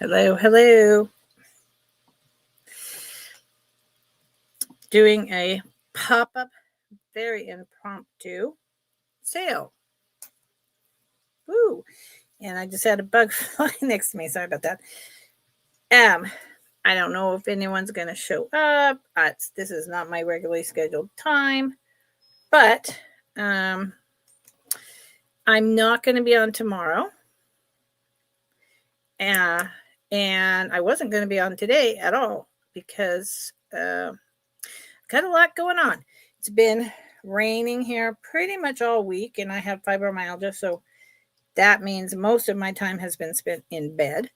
Hello, hello. Doing a pop-up, very impromptu sale. Woo! And I just had a bug fly next to me. Sorry about that. I don't know if anyone's going to show up. This is not my regularly scheduled time, but I'm not going to be on tomorrow. And I wasn't going to be on today at all because got a lot going on. It's been raining here pretty much all week, and I have fibromyalgia, so that means most of my time has been spent in bed.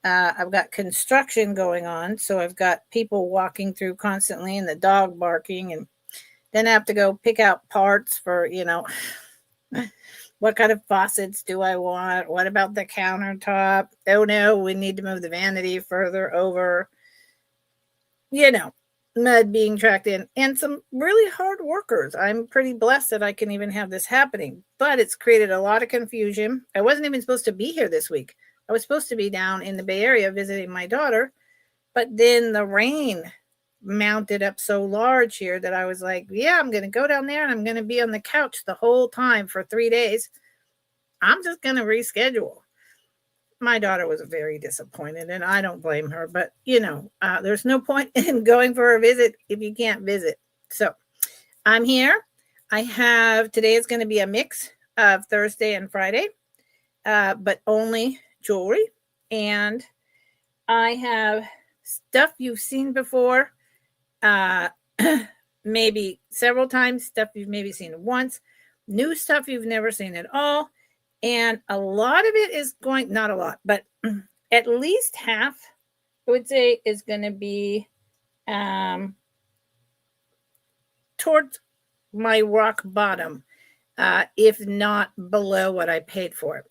I've got construction going on, so I've got people walking through constantly and the dog barking, and then I have to go pick out parts for, what kind of faucets do I want? What about the countertop? Oh no, we need to move the vanity further over. Mud being tracked in, and some really hard workers. I'm pretty blessed that I can even have this happening, but it's created a lot of confusion. I wasn't even supposed to be here this week. I was supposed to be down in the Bay Area visiting my daughter, but then the rain mounted up so large here that I was like, yeah, I'm going to go down there and I'm going to be on the couch the whole time for 3 days. I'm just going to reschedule. My daughter was very disappointed, and I don't blame her, but there's no point in going for a visit if you can't visit. So I'm here. Today is going to be a mix of Thursday and Friday, but only jewelry. And I have stuff you've seen before, maybe several times, stuff you've maybe seen once, new stuff you've never seen at all. And a lot of it is going, not a lot, but at least half, I would say, is going to be towards my rock bottom, if not below what I paid for it.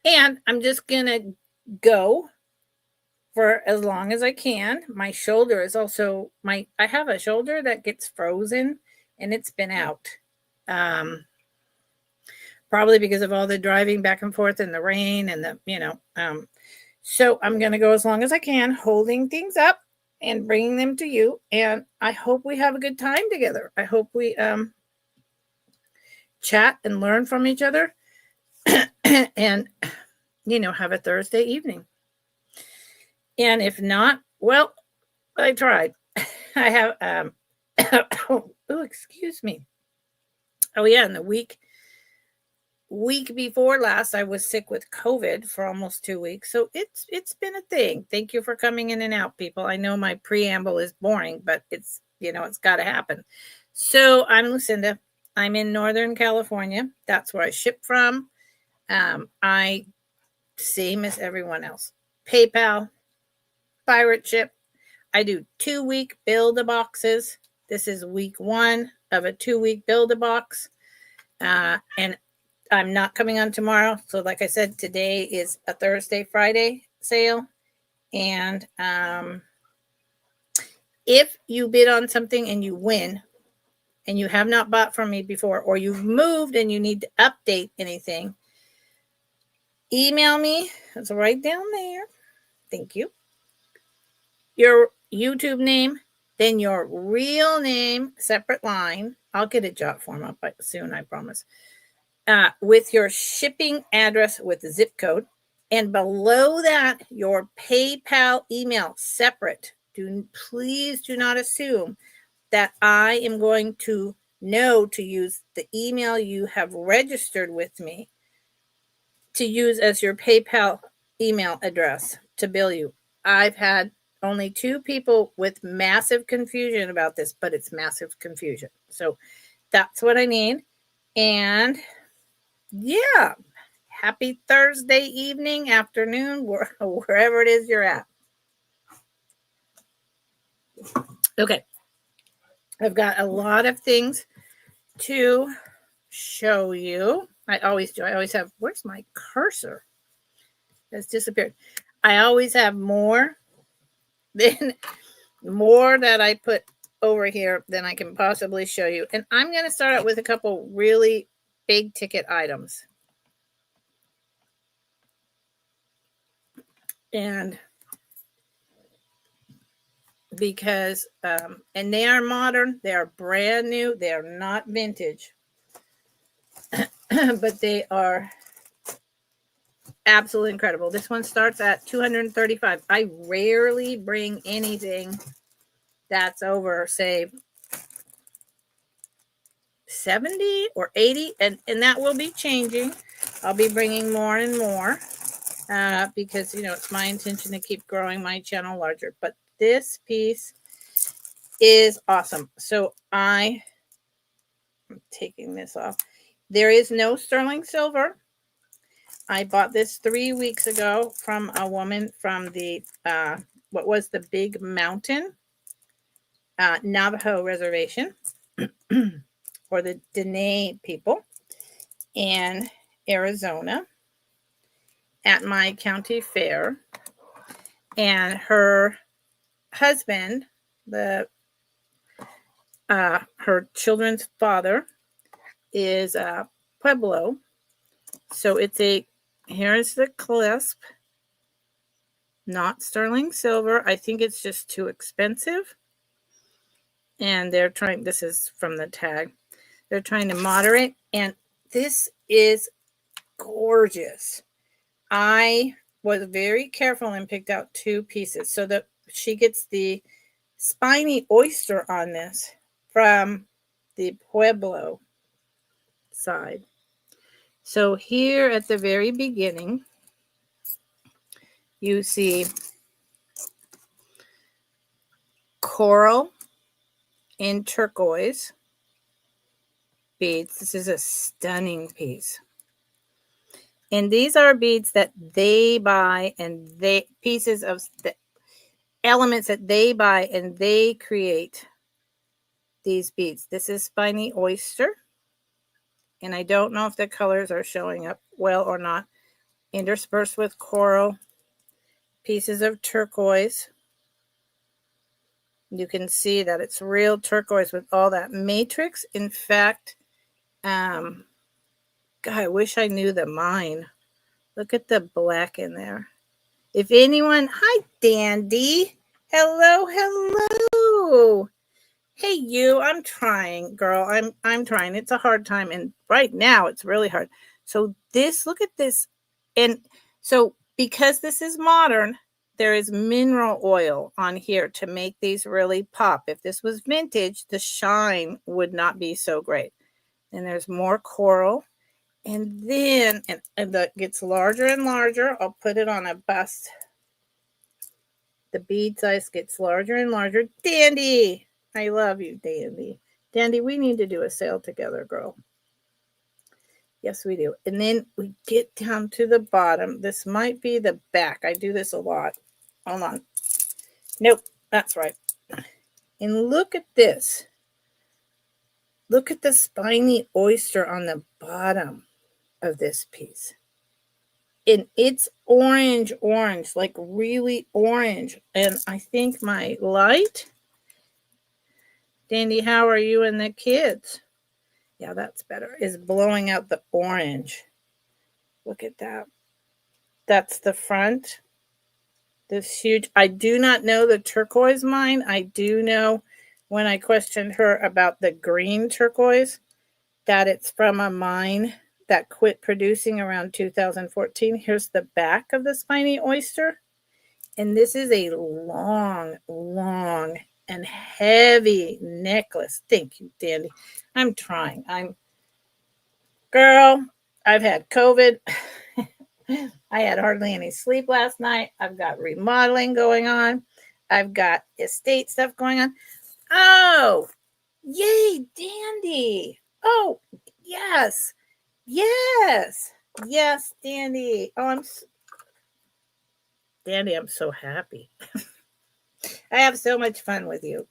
And I'm just going to go for as long as I can. My shoulder is also, I have a shoulder that gets frozen, and it's been out. Probably because of all the driving back and forth in the rain and so I'm going to go as long as I can, holding things up and bringing them to you. And I hope we have a good time together. I hope we chat and learn from each other and, have a Thursday evening. And if not, well, I tried. I have, oh, excuse me. Oh yeah. In the week before last, I was sick with COVID for almost 2 weeks. So it's been a thing. Thank you for coming in and out, people. I know my preamble is boring, but it's got to happen. So I'm Lucinda. I'm in Northern California. That's where I ship from. I, same as everyone else, PayPal, pirate ship. I do 2-week build-a-boxes. This is week 1 of a 2-week build-a-box. And I'm not coming on tomorrow. So like I said, today is a Thursday, Friday sale. And if you bid on something and you win and you have not bought from me before, or you've moved and you need to update anything, email me. It's right down there. Thank you. Your YouTube name, then your real name, separate line. I'll get a jot form up soon, I promise. With your shipping address with the zip code, and below that, your PayPal email separate. Please do not assume that I am going to know to use the email you have registered with me to use as your PayPal email address to bill you. I've had only 2 people with massive confusion about this, but it's massive confusion. So that's what I need. And yeah, happy Thursday evening, afternoon, wherever it is you're at. Okay, I've got a lot of things to show you. I always do. I always have, where's my cursor? It's disappeared. I always have more that I put over here than I can possibly show you. And I'm going to start out with a couple really big ticket items. And because, and they are modern, they are brand new, they are not vintage, but they are absolutely incredible. This one starts at $235. I rarely bring anything that's over, say, 70 or 80, and that will be changing. I'll be bringing more and more because, you know, it's my intention to keep growing my channel larger. But this piece is awesome. So I'm taking this off. There is no sterling silver. I bought this 3 weeks ago from a woman from the, what was the Big Mountain Navajo Reservation, or the Dene people in Arizona at my county fair. And her husband, her children's father, is Pueblo. So it's here's the clasp, not sterling silver. I think it's just too expensive. And they're trying, this is from the tag, they're trying to moderate. And this is gorgeous. I was very careful and picked out 2 pieces so that she gets the spiny oyster on this from the Pueblo side. So here at the very beginning, you see coral in turquoise beads. This is a stunning piece. And these are beads that they buy, and pieces of the elements that they buy, and they create these beads. This is spiny oyster. And I don't know if the colors are showing up well or not. Interspersed with coral, pieces of turquoise. You can see that it's real turquoise with all that matrix. In fact, God, I wish I knew the mine. Look at the black in there. If anyone, hi, Dandy. Hello, hello. Hey, you. I'm trying, girl. I'm trying. It's a hard time, and right now it's really hard. So this, look at this, and so because this is modern, there is mineral oil on here to make these really pop. If this was vintage, the shine would not be so great. And there's more coral. And then, and that gets larger and larger. I'll put it on a bust. The bead size gets larger and larger. Dandy! I love you, Dandy. Dandy, we need to do a sale together, girl. Yes, we do. And then we get down to the bottom. This might be the back. I do this a lot. Hold on. Nope, that's right. And look at this. Look at the spiny oyster on the bottom of this piece. And it's orange, like really orange. And I think my light, Dandy, how are you and the kids? Yeah, that's better. Is blowing out the orange. Look at that. That's the front. This huge. I do not know the turquoise mine. I do know when I questioned her about the green turquoise that it's from a mine that quit producing around 2014. Here's the back of the spiny oyster. And this is a long, long and heavy necklace. Thank you, Dandy. I'm trying. Girl, I've had COVID. I had hardly any sleep last night. I've got remodeling going on. I've got estate stuff going on. Oh, yay, Dandy. Oh, yes. Yes. Yes, Dandy. Oh, Dandy, I'm so happy. I have so much fun with you.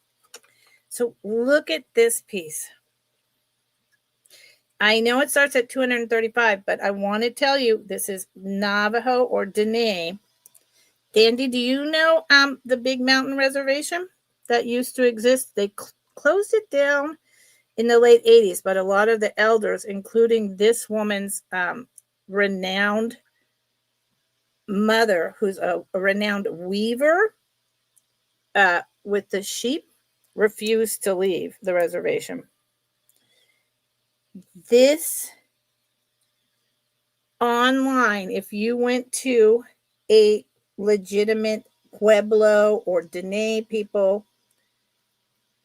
So look at this piece. I know it starts at $235, but I want to tell you this is Navajo or Dene. Dandy, do you know the Big Mountain Reservation that used to exist? They closed it down in the late 80s, but a lot of the elders, including this woman's renowned mother, who's a renowned weaver with the sheep, refused to leave the reservation. This online, if you went to a legitimate Pueblo or Dene people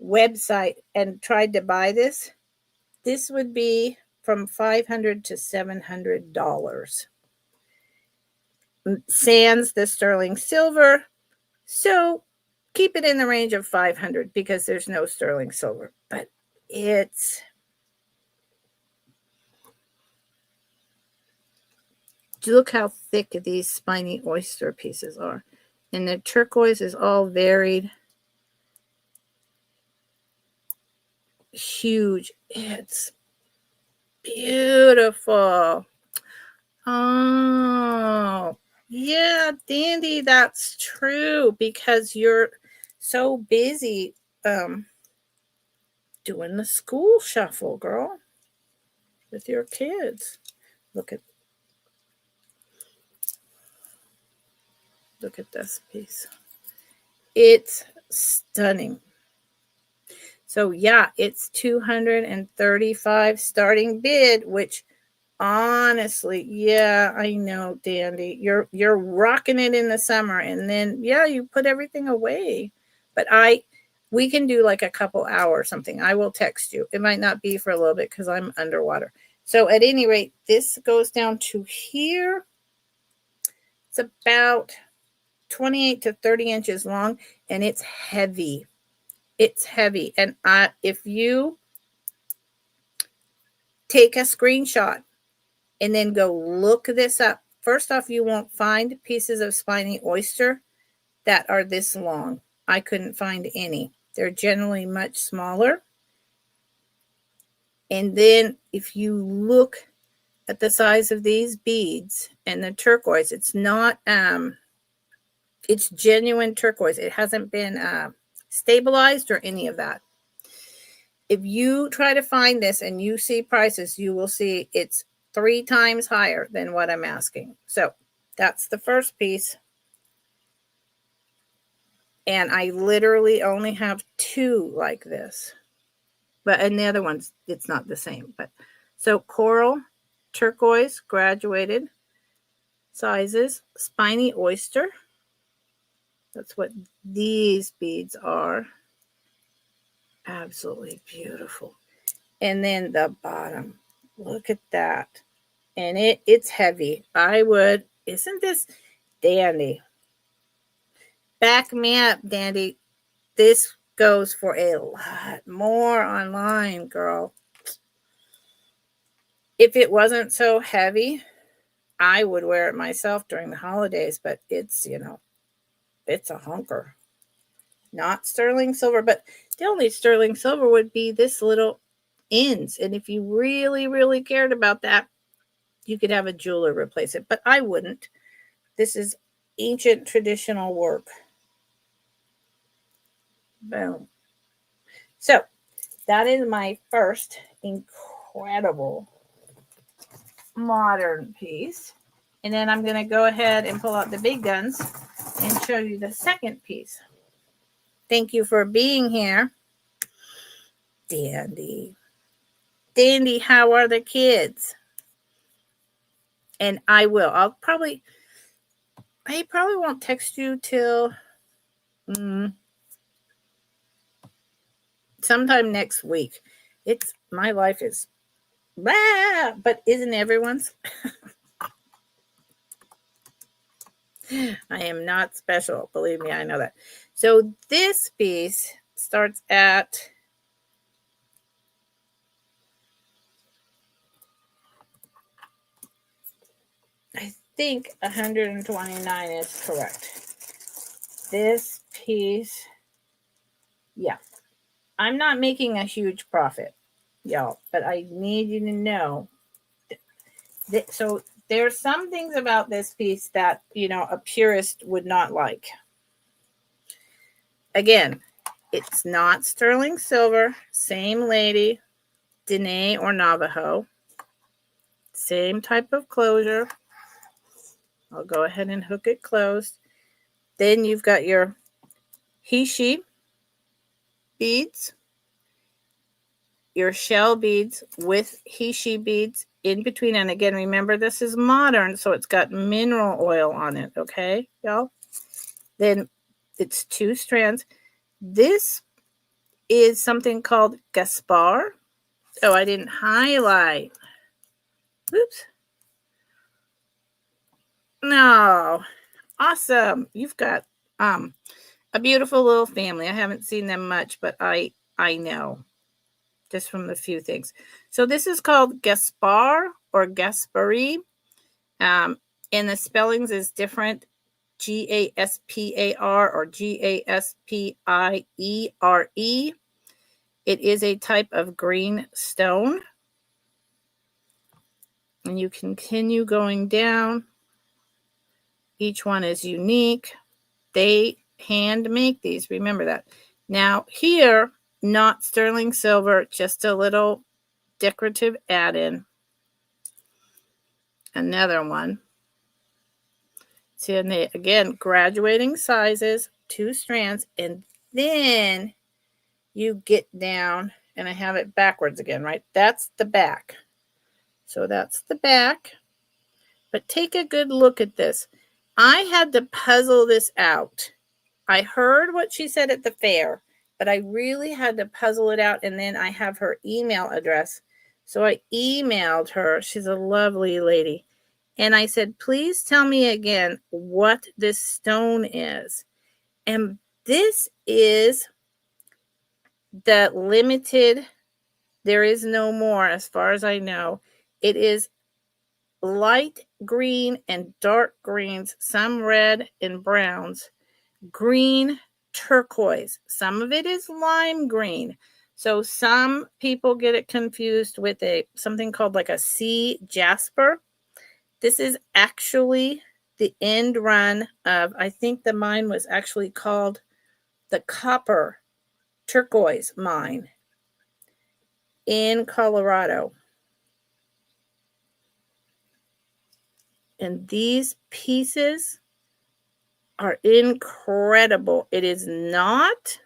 website and tried to buy this, this would be from $500 to $700. Sans the sterling silver. So keep it in the range of 500 because there's no sterling silver. But it's... look how thick these spiny oyster pieces are. And the turquoise is all varied. Huge. It's beautiful. Oh, yeah, Dandy, that's true because you're so busy doing the school shuffle, girl, with your kids. Look at this piece. It's stunning. So yeah, it's $235 starting bid, which honestly, yeah, I know, Dandy. You're rocking it in the summer, and then yeah, you put everything away. But we can do like a couple hours or something. I will text you. It might not be for a little bit because I'm underwater. So at any rate, this goes down to here. It's about 28 to 30 inches long, and it's heavy. It's heavy. And if you take a screenshot and then go look this up, first off, you won't find pieces of spiny oyster that are this long. I couldn't find any. They're generally much smaller. And then if you look at the size of these beads and the turquoise, it's not, it's genuine turquoise. It hasn't been stabilized or any of that. If you try to find this and you see prices, you will see it's 3 times higher than what I'm asking. So that's the first piece. And I literally only have 2 like this. But in the other ones, it's not the same. But so coral, turquoise, graduated sizes, spiny oyster. That's what these beads are. Absolutely beautiful. And then the bottom. Look at that. And it's heavy. Isn't this Dandy? Back me up, Dandy. This goes for a lot more online, girl. If it wasn't so heavy, I would wear it myself during the holidays, but it's, it's a hunker. Not sterling silver, but the only sterling silver would be this little ends. And if you really, really cared about that, you could have a jeweler replace it, but I wouldn't. This is ancient traditional work. Boom. So that is my first incredible modern piece. And then I'm going to go ahead and pull out the big guns and show you the second piece. Thank you for being here. Dandy. Dandy, how are the kids? And I probably won't text you till sometime next week. My life is blah, but isn't everyone's? I am not special. Believe me, I know that. So this piece starts at I think 129 is correct. This piece, yeah. I'm not making a huge profit, y'all, but I need you to know that, so there's some things about this piece that, a purist would not like. Again, it's not sterling silver, same lady, Dene or Navajo, same type of closure. I'll go ahead and hook it closed. Then you've got your he-she beads, your shell beads with he-she beads in between. And again, remember, this is modern, so it's got mineral oil on it, okay, y'all? Then it's 2 strands. This is something called Gaspar. Oh, I didn't highlight. Oops. No. Awesome. You've got a beautiful little family. I haven't seen them much, but I know just from the few things. So this is called Gaspar or Gaspari. And the spellings is different. Gaspar or Gaspiere. It is a type of green stone. And you continue going down. Each one is unique. They hand make these. Remember that. Now here, not sterling silver, just a little decorative add-in. Another one. See, and they, again, graduating sizes, 2 strands, and then you get down, and I have it backwards again, right? That's the back. So that's the back. But take a good look at this. I had to puzzle this out. I heard what she said at the fair, but I really had to puzzle it out, and then I have her email address. So I emailed her. She's a lovely lady. And I said, please tell me again what this stone is. And this is the limited, there is no more as far as I know. It is light green and dark greens, some red and browns, green turquoise. Some of it is lime green. So some people get it confused with something called like a sea jasper. This is actually the end run of, I think the mine was actually called the Copper Turquoise Mine in Colorado. And these pieces are incredible. It is not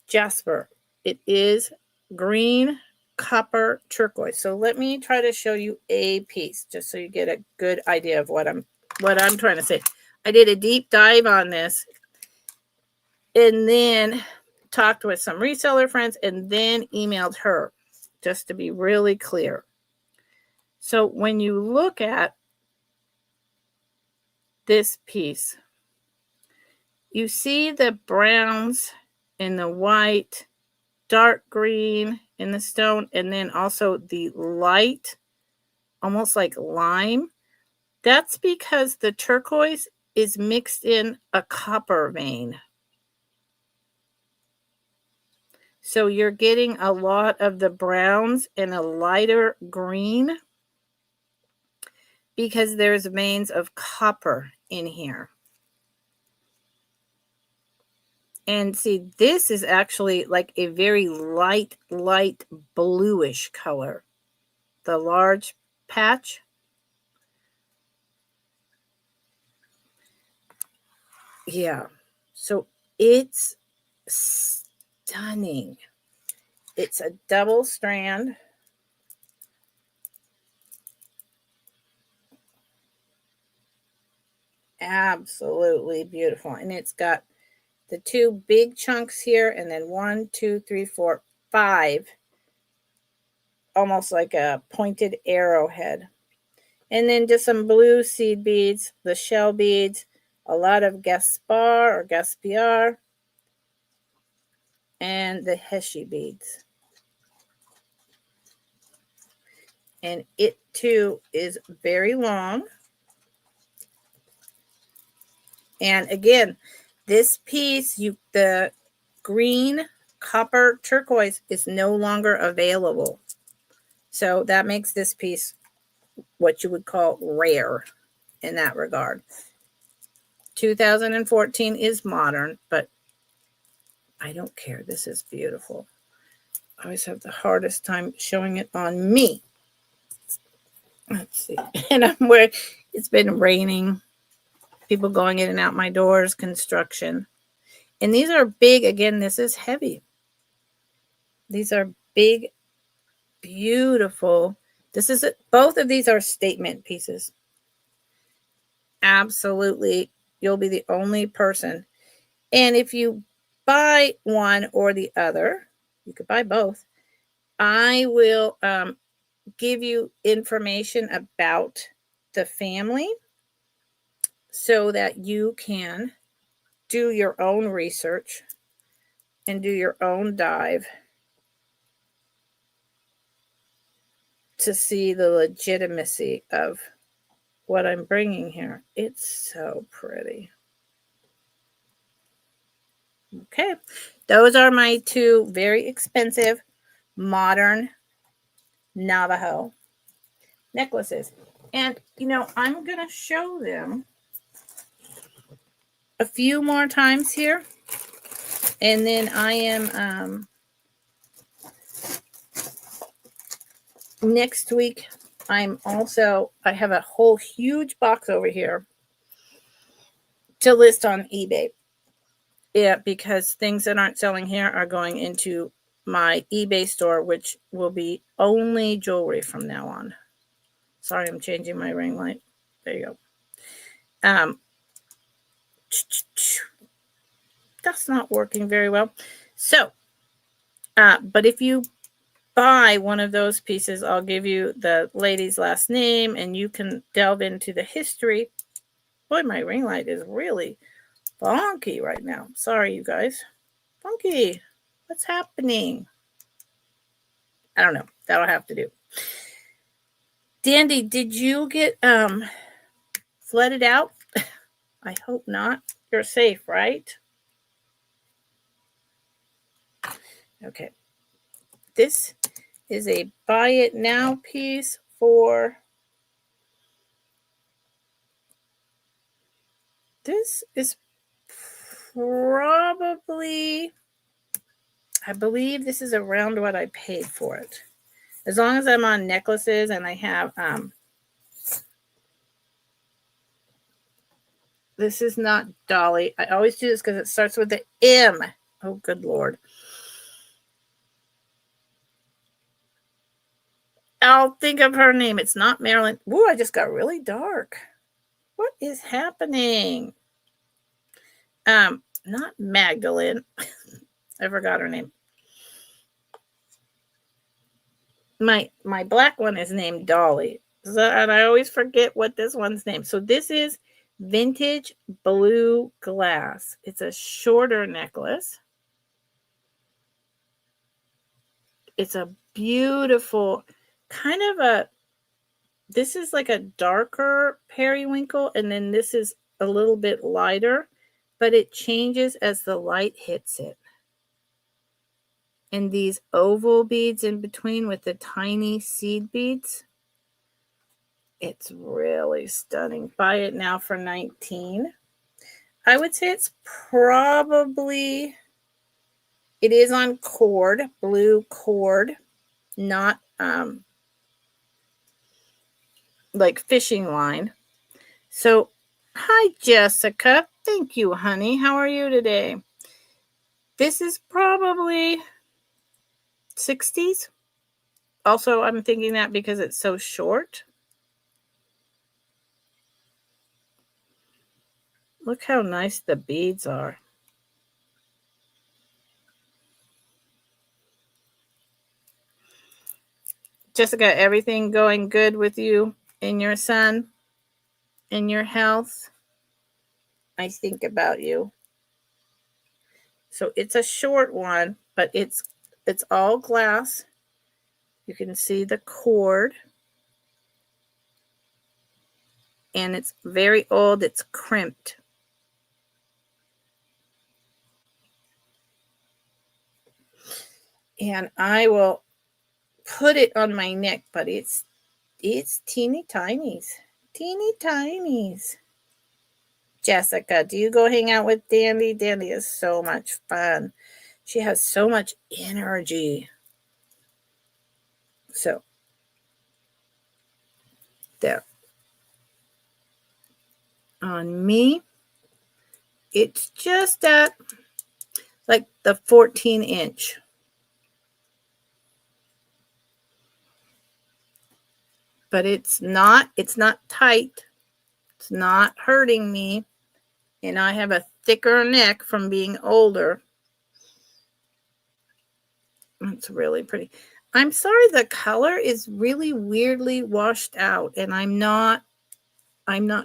jasper. It is green copper turquoise. So let me try to show you a piece just so you get a good idea of what I'm trying to say. I did a deep dive on this and then talked with some reseller friends and then emailed her just to be really clear. So when you look at this piece, you see the browns and the white, dark green in the stone, and then also the light, almost like lime. That's because the turquoise is mixed in a copper vein. So you're getting a lot of the browns and a lighter green because there's veins of copper in here. And see, this is actually like a very light bluish color. The large patch. Yeah. So it's stunning. It's a double strand. Absolutely beautiful. And it's got the 2 big chunks here, and then 1, 2, 3, 4, 5, almost like a pointed arrowhead. And then just some blue seed beads, the shell beads, a lot of Gaspar or Gaspier, and the he-she beads. And it too is very long. And again, this piece, the green copper turquoise is no longer available. So that makes this piece what you would call rare in that regard. 2014 is modern, but I don't care. This is beautiful. I always have the hardest time showing it on me. Let's see. And I'm where it's been raining. People going in and out my doors, construction. And these are big. Again, this is heavy. These are big, beautiful. Both of these are statement pieces. Absolutely. You'll be the only person. And if you buy one or the other, you could buy both. I will give you information about the family so that you can do your own research and do your own dive to see the legitimacy of what I'm bringing here. It's so pretty. Okay, those are my two very expensive modern Navajo necklaces. And, I'm going to show them a few more times here. And then I am, next week, I have a whole huge box over here to list on eBay. Yeah, because things that aren't selling here are going into my eBay store, which will be only jewelry from now on. Sorry, I'm changing my ring light. There you go. That's not working very well. So, but if you buy one of those pieces, I'll give you the lady's last name and you can delve into the history. Boy, my ring light is really funky right now. Sorry, you guys. Funky. What's happening? I don't know. That'll have to do. Dandy, did you get flooded out? I hope not. You're safe, right? Okay. This is a buy it now piece for... This is probably... I believe this is around what I paid for it. As long as I'm on necklaces and I have... this is not Dolly. I always do this because it starts with the M. Oh, good Lord. I'll think of her name. It's not Marilyn. Ooh, I just got really dark. What is happening? Not Magdalene. I forgot her name. My black one is named Dolly. And I always forget what this one's name. So this is Vintage Blue Glass. It's a shorter necklace. It's a beautiful kind of this is like a darker periwinkle, and then this is a little bit lighter, but it changes as the light hits it. And these oval beads in between with the tiny seed beads. It's really stunning. Buy it now for $19. I would say it's probably... It is on cord, blue cord, not like fishing line. So, hi, Jessica. Thank you, honey. How are you today? This is probably 60s. Also, I'm thinking that because it's so short. Look how nice the beads are. Jessica, everything going good with you and your son and your health? I think about you. So it's a short one, but it's all glass. You can see the cord. And it's very old. It's crimped. And I will put it on my neck, but it's teeny tinies. Teeny tinies. Jessica, do you go hang out with Dandy? Dandy is so much fun. She has so much energy. So, there. On me, it's just at like the 14-inch. But it's not tight. It's not hurting me. And I have a thicker neck from being older. It's really pretty. I'm sorry, the color is really weirdly washed out, and I'm not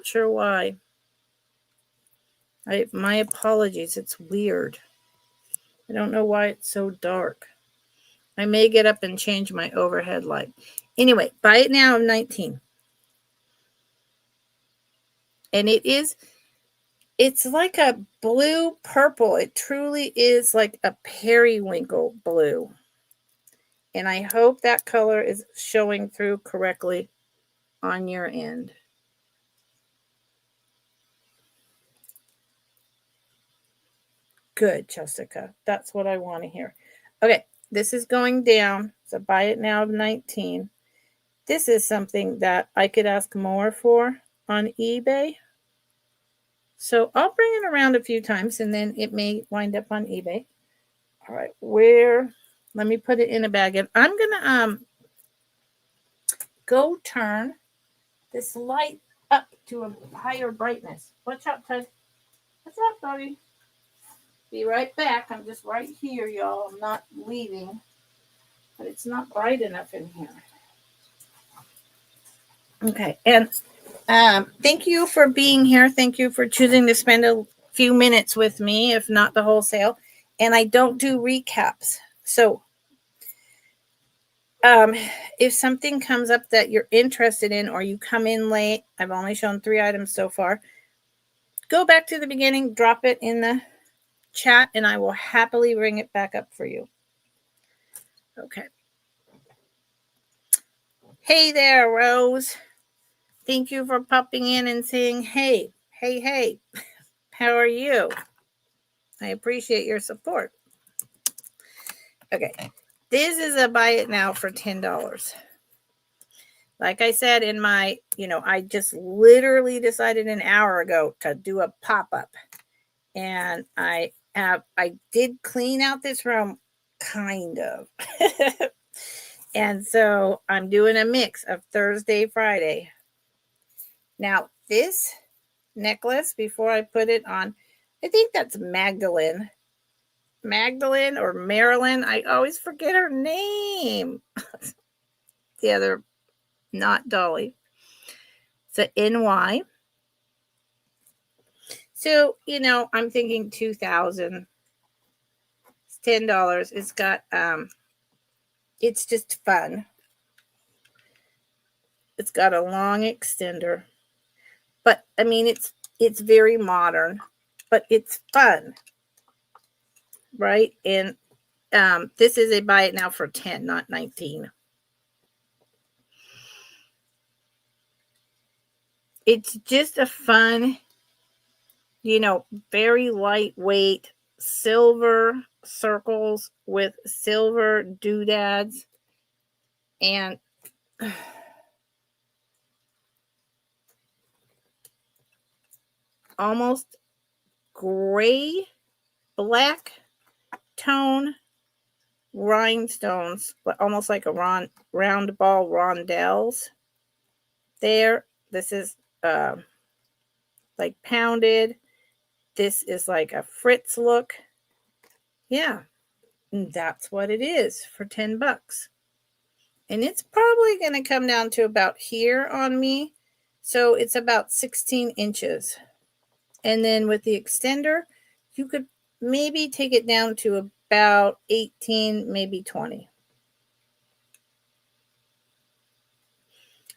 sure why. My apologies. It's weird. I don't know why it's so dark. I may get up and change my overhead light. Anyway, buy it now of 19. And it's like a blue purple. It truly is like a periwinkle blue. And I hope that color is showing through correctly on your end. Good, Jessica. That's what I want to hear. Okay, this is going down. So buy it now of 19. This is something that I could ask more for on eBay. So I'll bring it around a few times and then it may wind up on eBay. All right, let me put it in a bag. And I'm going to go turn this light up to a higher brightness. Watch out, Ted. What's up, buddy? Be right back. I'm just right here, y'all. I'm not leaving. But it's not bright enough in here. Okay, and thank you for being here. Thank you for choosing to spend a few minutes with me, if not the whole sale. And I don't do recaps. So if something comes up that you're interested in or you come in late, I've only shown 3 items so far. Go back to the beginning, drop it in the chat, and I will happily bring it back up for you. Okay. Hey there, Rose. Thank you for popping in and saying, hey, how are you? I appreciate your support. Okay, this is a buy it now for $10. Like I said in my, I just literally decided an hour ago to do a pop-up. And I did clean out this room, kind of. And so I'm doing a mix of Thursday, Friday. Now, this necklace, before I put it on, I think that's Magdalene or Marilyn. I always forget her name. The other, not Dolly. It's a NY. So, I'm thinking $2,000. It's $10. It's got, it's just fun. It's got a long extender. But, I mean, it's very modern, but it's fun. Right? And this is a buy it now for 10, not 19. It's just a fun, very lightweight silver circles with silver doodads and almost gray, black tone rhinestones, but almost like a round ball rondelles there. This is like pounded. This is like a Fritz look. Yeah, and that's what it is for $10. And it's probably going to come down to about here on me. So it's about 16 inches. And then with the extender, you could maybe take it down to about 18, maybe 20.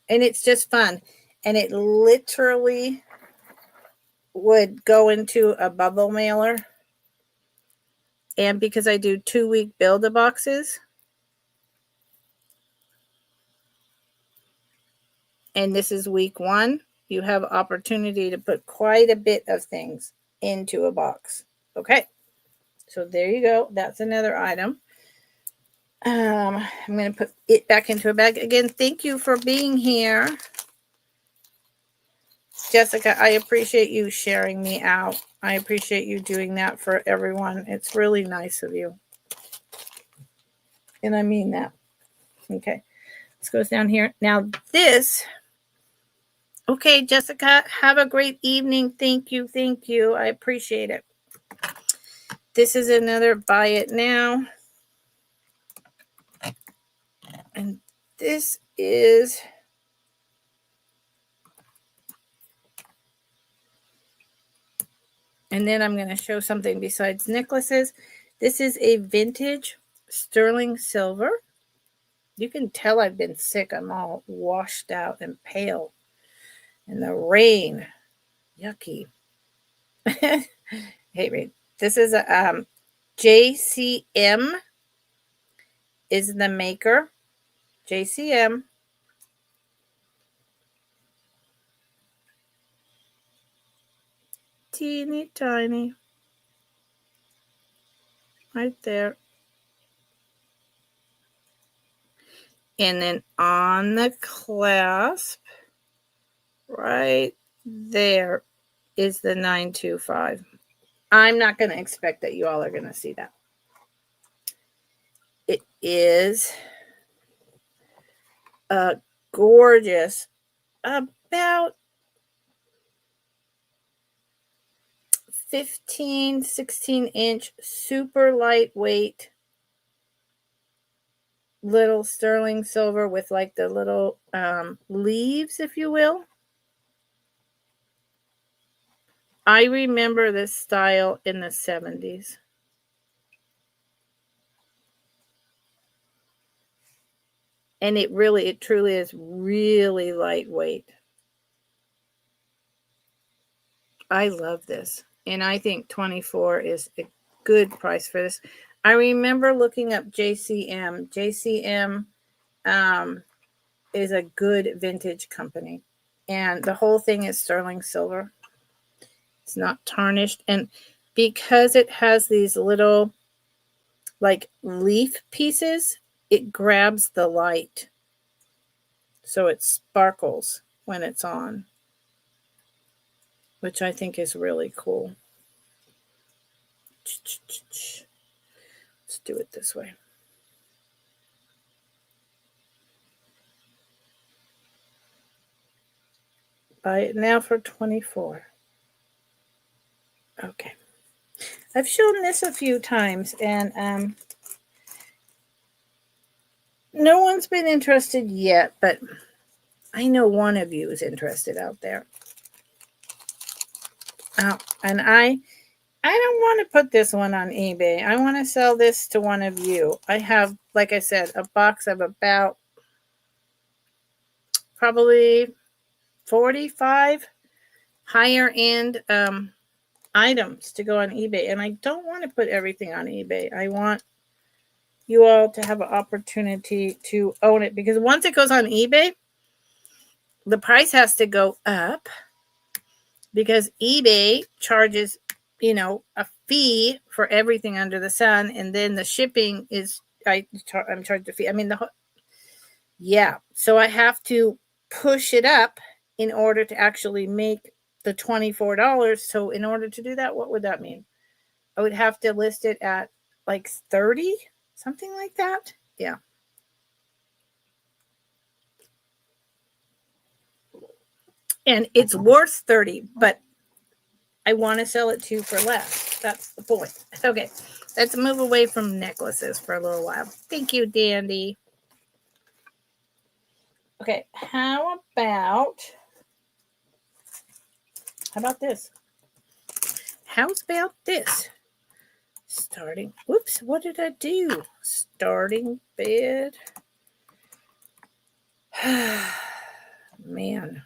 And it's just fun. And it literally would go into a bubble mailer. And because I do 2-week build-a-boxes, and this is week 1, you have opportunity to put quite a bit of things into a box. Okay, so there you go. That's another item. I'm going to put it back into a bag. Again, thank you for being here. Jessica, I appreciate you sharing me out. I appreciate you doing that for everyone. It's really nice of you. And I mean that. Okay. This goes down here. Now this. Okay, Jessica, have a great evening. Thank you. Thank you. I appreciate it. This is another buy it now. And this is and then I'm going to show something besides necklaces. This is a vintage sterling silver. You can tell I've been sick. I'm all washed out and pale. And the rain. Yucky. Hate rain. This is a JCM is the maker. JCM. Teeny tiny. Right there. And then on the clasp, right there is the 925. I'm not going to expect that you all are going to see that. It is a gorgeous, about 15, 16 inch, super lightweight little sterling silver with like the little leaves, if you will. I remember this style in the 70s. And it truly is really lightweight. I love this. And I think 24 is a good price for this. I remember looking up JCM. JCM is a good vintage company. And the whole thing is sterling silver. It's not tarnished. And because it has these little like leaf pieces, it grabs the light. So it sparkles when it's on, which I think is really cool. Let's do it this way. Buy it now for 24. Okay. I've shown this a few times, and no one's been interested yet, but I know one of you is interested out there. And I don't want to put this one on eBay. I want to sell this to one of you. I have, like I said, a box of about probably 45 higher end items to go on eBay. And I don't want to put everything on eBay. I want you all to have an opportunity to own it. Because once it goes on eBay, the price has to go up. Because eBay charges, a fee for everything under the sun, and then the shipping is I'm charged a fee. I mean so I have to push it up in order to actually make the $24. So in order to do that, what would that mean? I would have to list it at like 30, something like that. Yeah. And it's worth 30, but I want to sell it to you for less. That's the point. Okay, let's move away from necklaces for a little while. Thank you, Dandy. Okay, how about this? How's about this? Starting, whoops, what did I do? Starting bid. Man.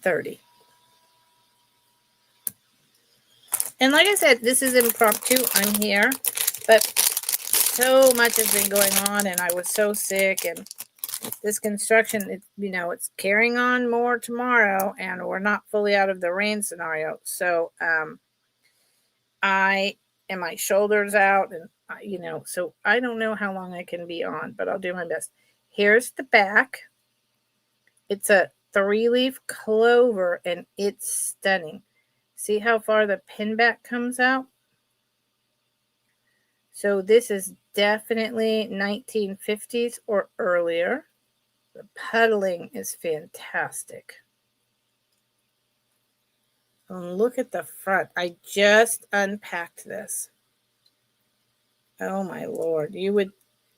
30. And like I said, this is impromptu. I'm here, but so much has been going on, and I was so sick, and this construction, it's carrying on more tomorrow, and we're not fully out of the rain scenario. So, my shoulder's out, and so I don't know how long I can be on, but I'll do my best. Here's the back. It's a 3-leaf clover, and it's stunning. See how far the pin back comes out? So this is definitely 1950s or earlier. The puddling is fantastic. And look at the front. I just unpacked this. Oh my Lord.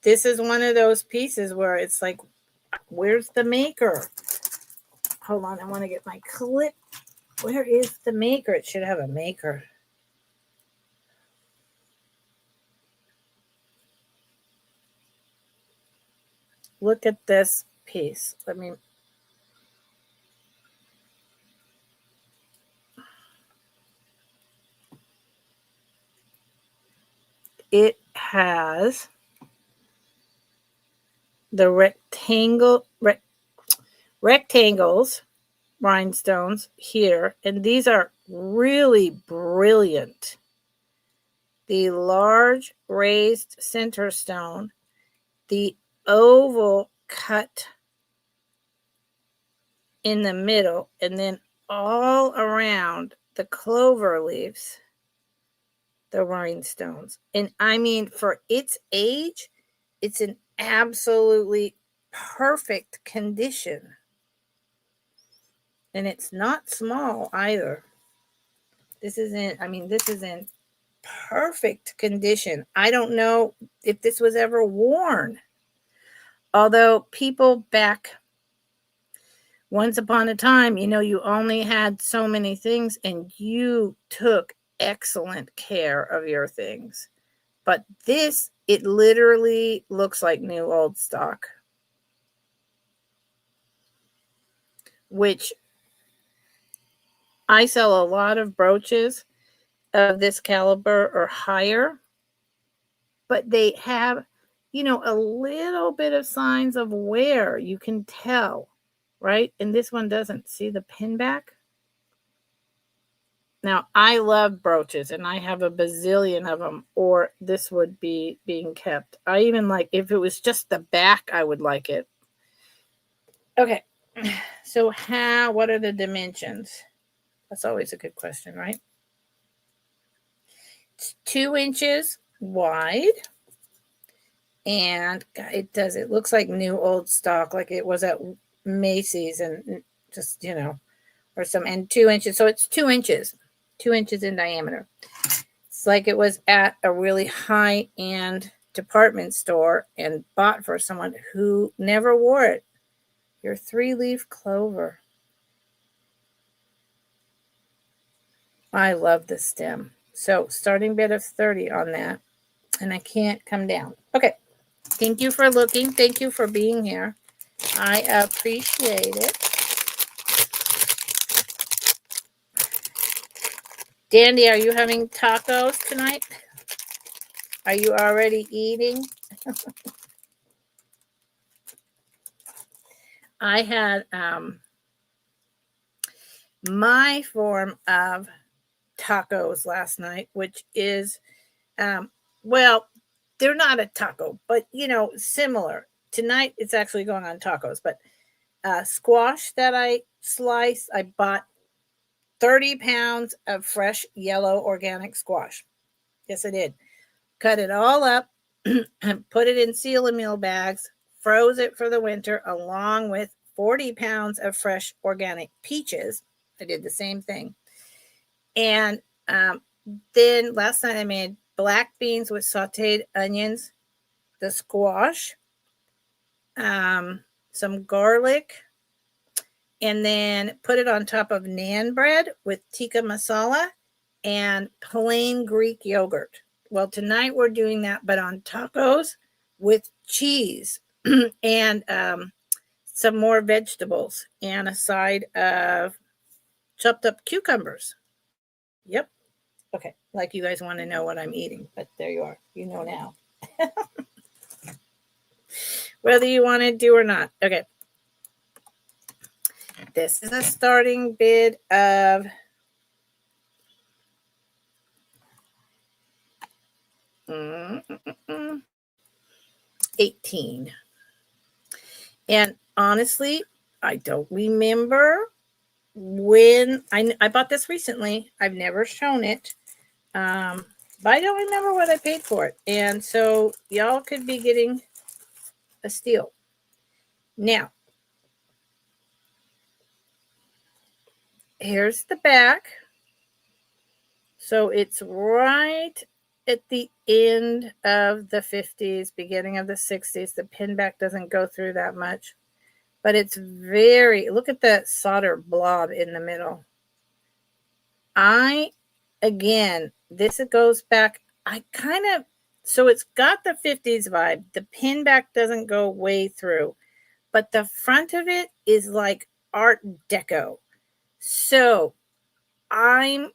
This is one of those pieces where it's like, where's the maker? Hold on, I want to get my clip. Where is the maker? It should have a maker. Look at this piece. It has the rectangles, rhinestones here, and these are really brilliant. The large raised center stone, the oval cut in the middle, and then all around the clover leaves, the rhinestones. And I mean, for its age, it's in absolutely perfect condition. And it's not small either. This is in perfect condition. I don't know if this was ever worn. Although people back once upon a time, you only had so many things and you took excellent care of your things. But this, it literally looks like new old stock. Which I sell a lot of brooches of this caliber or higher. But they have, a little bit of signs of wear. You can tell, right? And this one doesn't. See the pin back? Now, I love brooches, and I have a bazillion of them, or this would be being kept. I even like, if it was just the back, I would like it. Okay, so what are the dimensions? That's always a good question, right? It's 2 inches wide. And it looks like new old stock, like it was at Macy's, and just, or and 2 inches. So it's 2 inches in diameter. It's like it was at a really high-end department store and bought for someone who never wore it. Your 3-leaf clover. I love the stem. So starting bid of 30 on that. And I can't come down. Okay. Thank you for looking. Thank you for being here. I appreciate it. Dandy, are you having tacos tonight? Are you already eating? I had my form of tacos last night, which is, they're not a taco, but, similar. Tonight, it's actually going on tacos, but squash that I sliced, I bought 30 pounds of fresh yellow organic squash. Yes, I did. Cut it all up, and put it in seal and meal bags, froze it for the winter, along with 40 pounds of fresh organic peaches. I did the same thing. And then last night I made black beans with sauteed onions, the squash, some garlic, and then put it on top of naan bread with tikka masala and plain Greek yogurt. Well, tonight we're doing that, but on tacos with cheese and some more vegetables and a side of chopped up cucumbers. Yep. Okay. Like you guys want to know what I'm eating, but there you are. You know now. Whether you want to do or not. Okay. This is a starting bid of $18. And honestly, I don't remember when I bought this recently. I've never shown it. But I don't remember what I paid for it. And so y'all could be getting a steal. Now, here's the back. So it's right at the end of the 50s, beginning of the 60s. The pin back doesn't go through that much. But it's very, look at that solder blob in the middle. Again, this goes back, so it's got the 50s vibe. The pin back doesn't go way through, but the front of it is like Art Deco. So I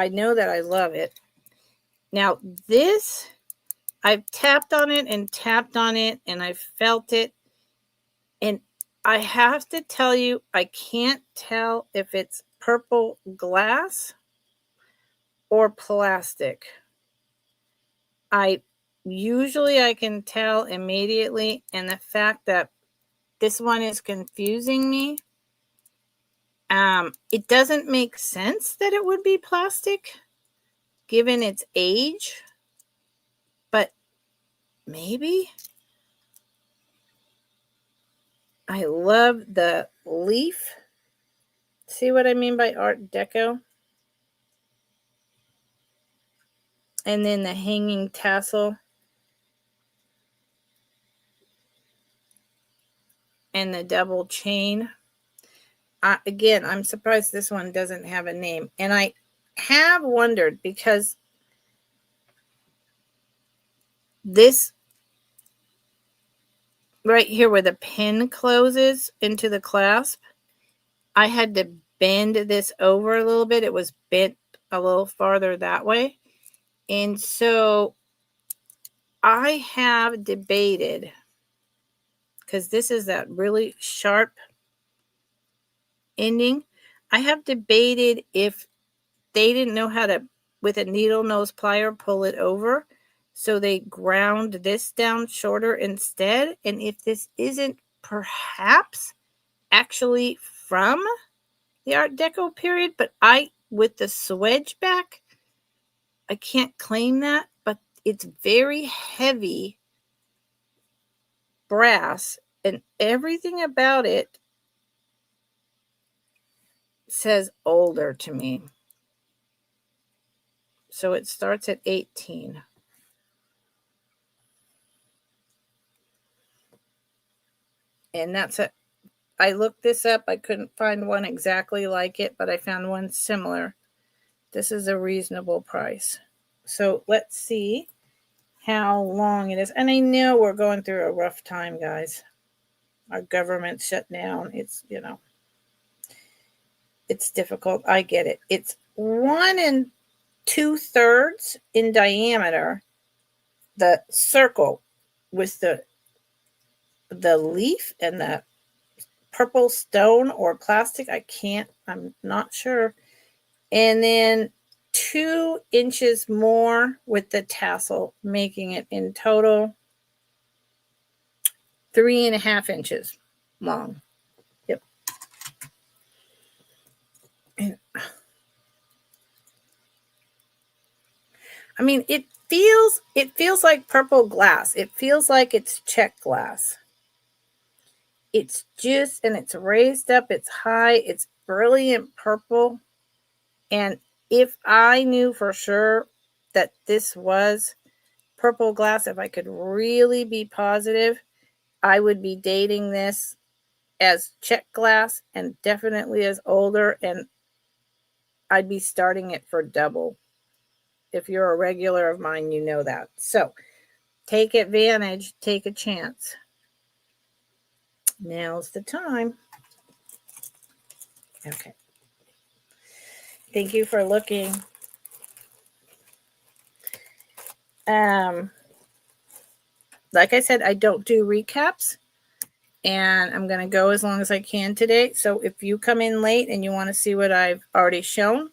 know that I love it. Now this, I've tapped on it and tapped on it and I've felt it. And I have to tell you, I can't tell if it's purple glass or plastic. Usually I can tell immediately, and the fact that this one is confusing me, it doesn't make sense that it would be plastic given its age, but maybe. I love the leaf. See what I mean by Art Deco? And then the hanging tassel. And the double chain. Again, I'm surprised this one doesn't have a name. And I have wondered, because this right here where the pin closes into the clasp, I had to bend this over a little bit. It was bent a little farther that way. And so I have debated, because this is that really sharp ending, I have debated if they didn't know how to, with a needle nose plier, pull it over. So they ground this down shorter instead. And if this isn't perhaps actually from the Art Deco period, but with the swedge back, I can't claim that, but it's very heavy brass and everything about it says older to me. So it starts at 18. And that's it. I looked this up. I couldn't find one exactly like it, but I found one similar. This is a reasonable price. So let's see how long it is. And I know we're going through a rough time, guys. Our government shut down. It's, it's difficult. I get it. It's 1 2/3 in diameter. The circle with the leaf and the purple stone or plastic. I'm not sure. And then 2 inches more with the tassel, making it in total 3.5 inches long. Yep. And, I mean, it feels like purple glass. It feels like it's check glass. It's just, and it's raised up, it's high, it's brilliant purple. And if I knew for sure that this was purple glass, if I could really be positive, I would be dating this as check glass and definitely as older, and I'd be starting it for double. If you're a regular of mine, you know that. So take advantage, take a chance. Now's the time. Okay. Thank you for looking. Like I said, I don't do recaps, and I'm going to go as long as I can today. So if you come in late and you want to see what I've already shown,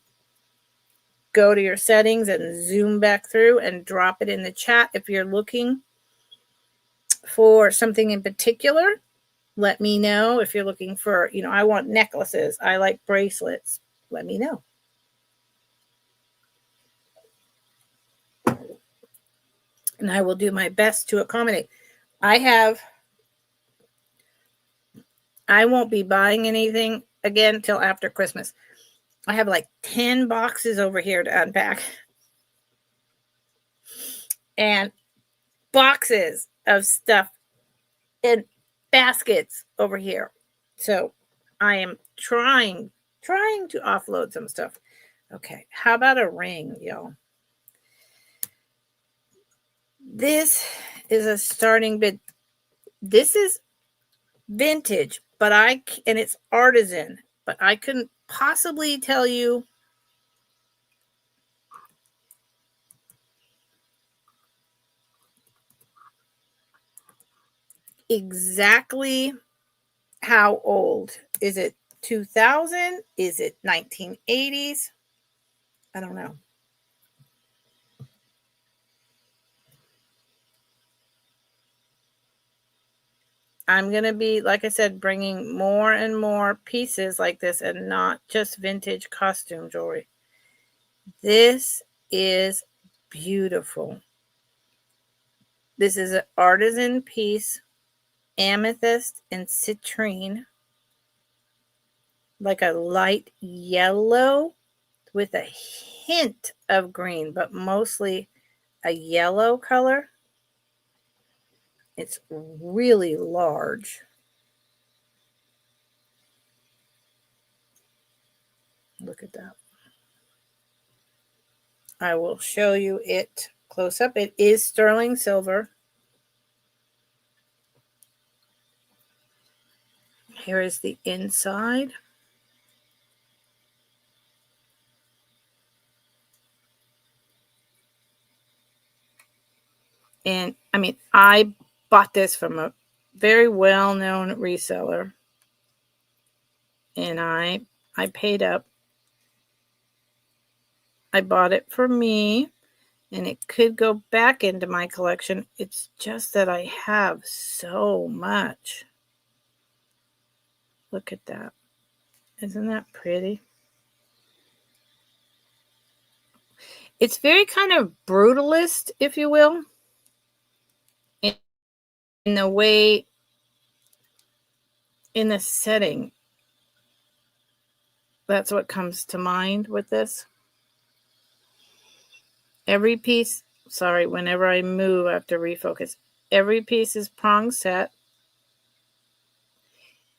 go to your settings and zoom back through and drop it in the chat. If you're looking for something in particular, let me know. If you're looking for, I want necklaces, I like bracelets, let me know. And I will do my best to accommodate. I won't be buying anything again till after Christmas. I have like 10 boxes over here to unpack. And boxes of stuff in baskets over here. So I am trying to offload some stuff. Okay, how about a ring, y'all? This is a starting bid. This is vintage, and it's artisan, but I couldn't possibly tell you exactly how old. Is it 2000? Is it 1980s? I don't know. I'm going to be, like I said, bringing more and more pieces like this and not just vintage costume jewelry. This is beautiful. This is an artisan piece, amethyst and citrine, like a light yellow with a hint of green, but mostly a yellow color. It's really large. Look at that. I will show you it close up. It is sterling silver. Here is the inside. And I mean, I bought this from a very well-known reseller. And I paid up. I bought it for me, and it could go back into my collection. It's just that I have so much. Look at that. Isn't that pretty? It's very kind of brutalist, if you will, in the way, in the setting. That's what comes to mind with this. Every piece, sorry, whenever I move, I have to refocus. Every piece is prong set.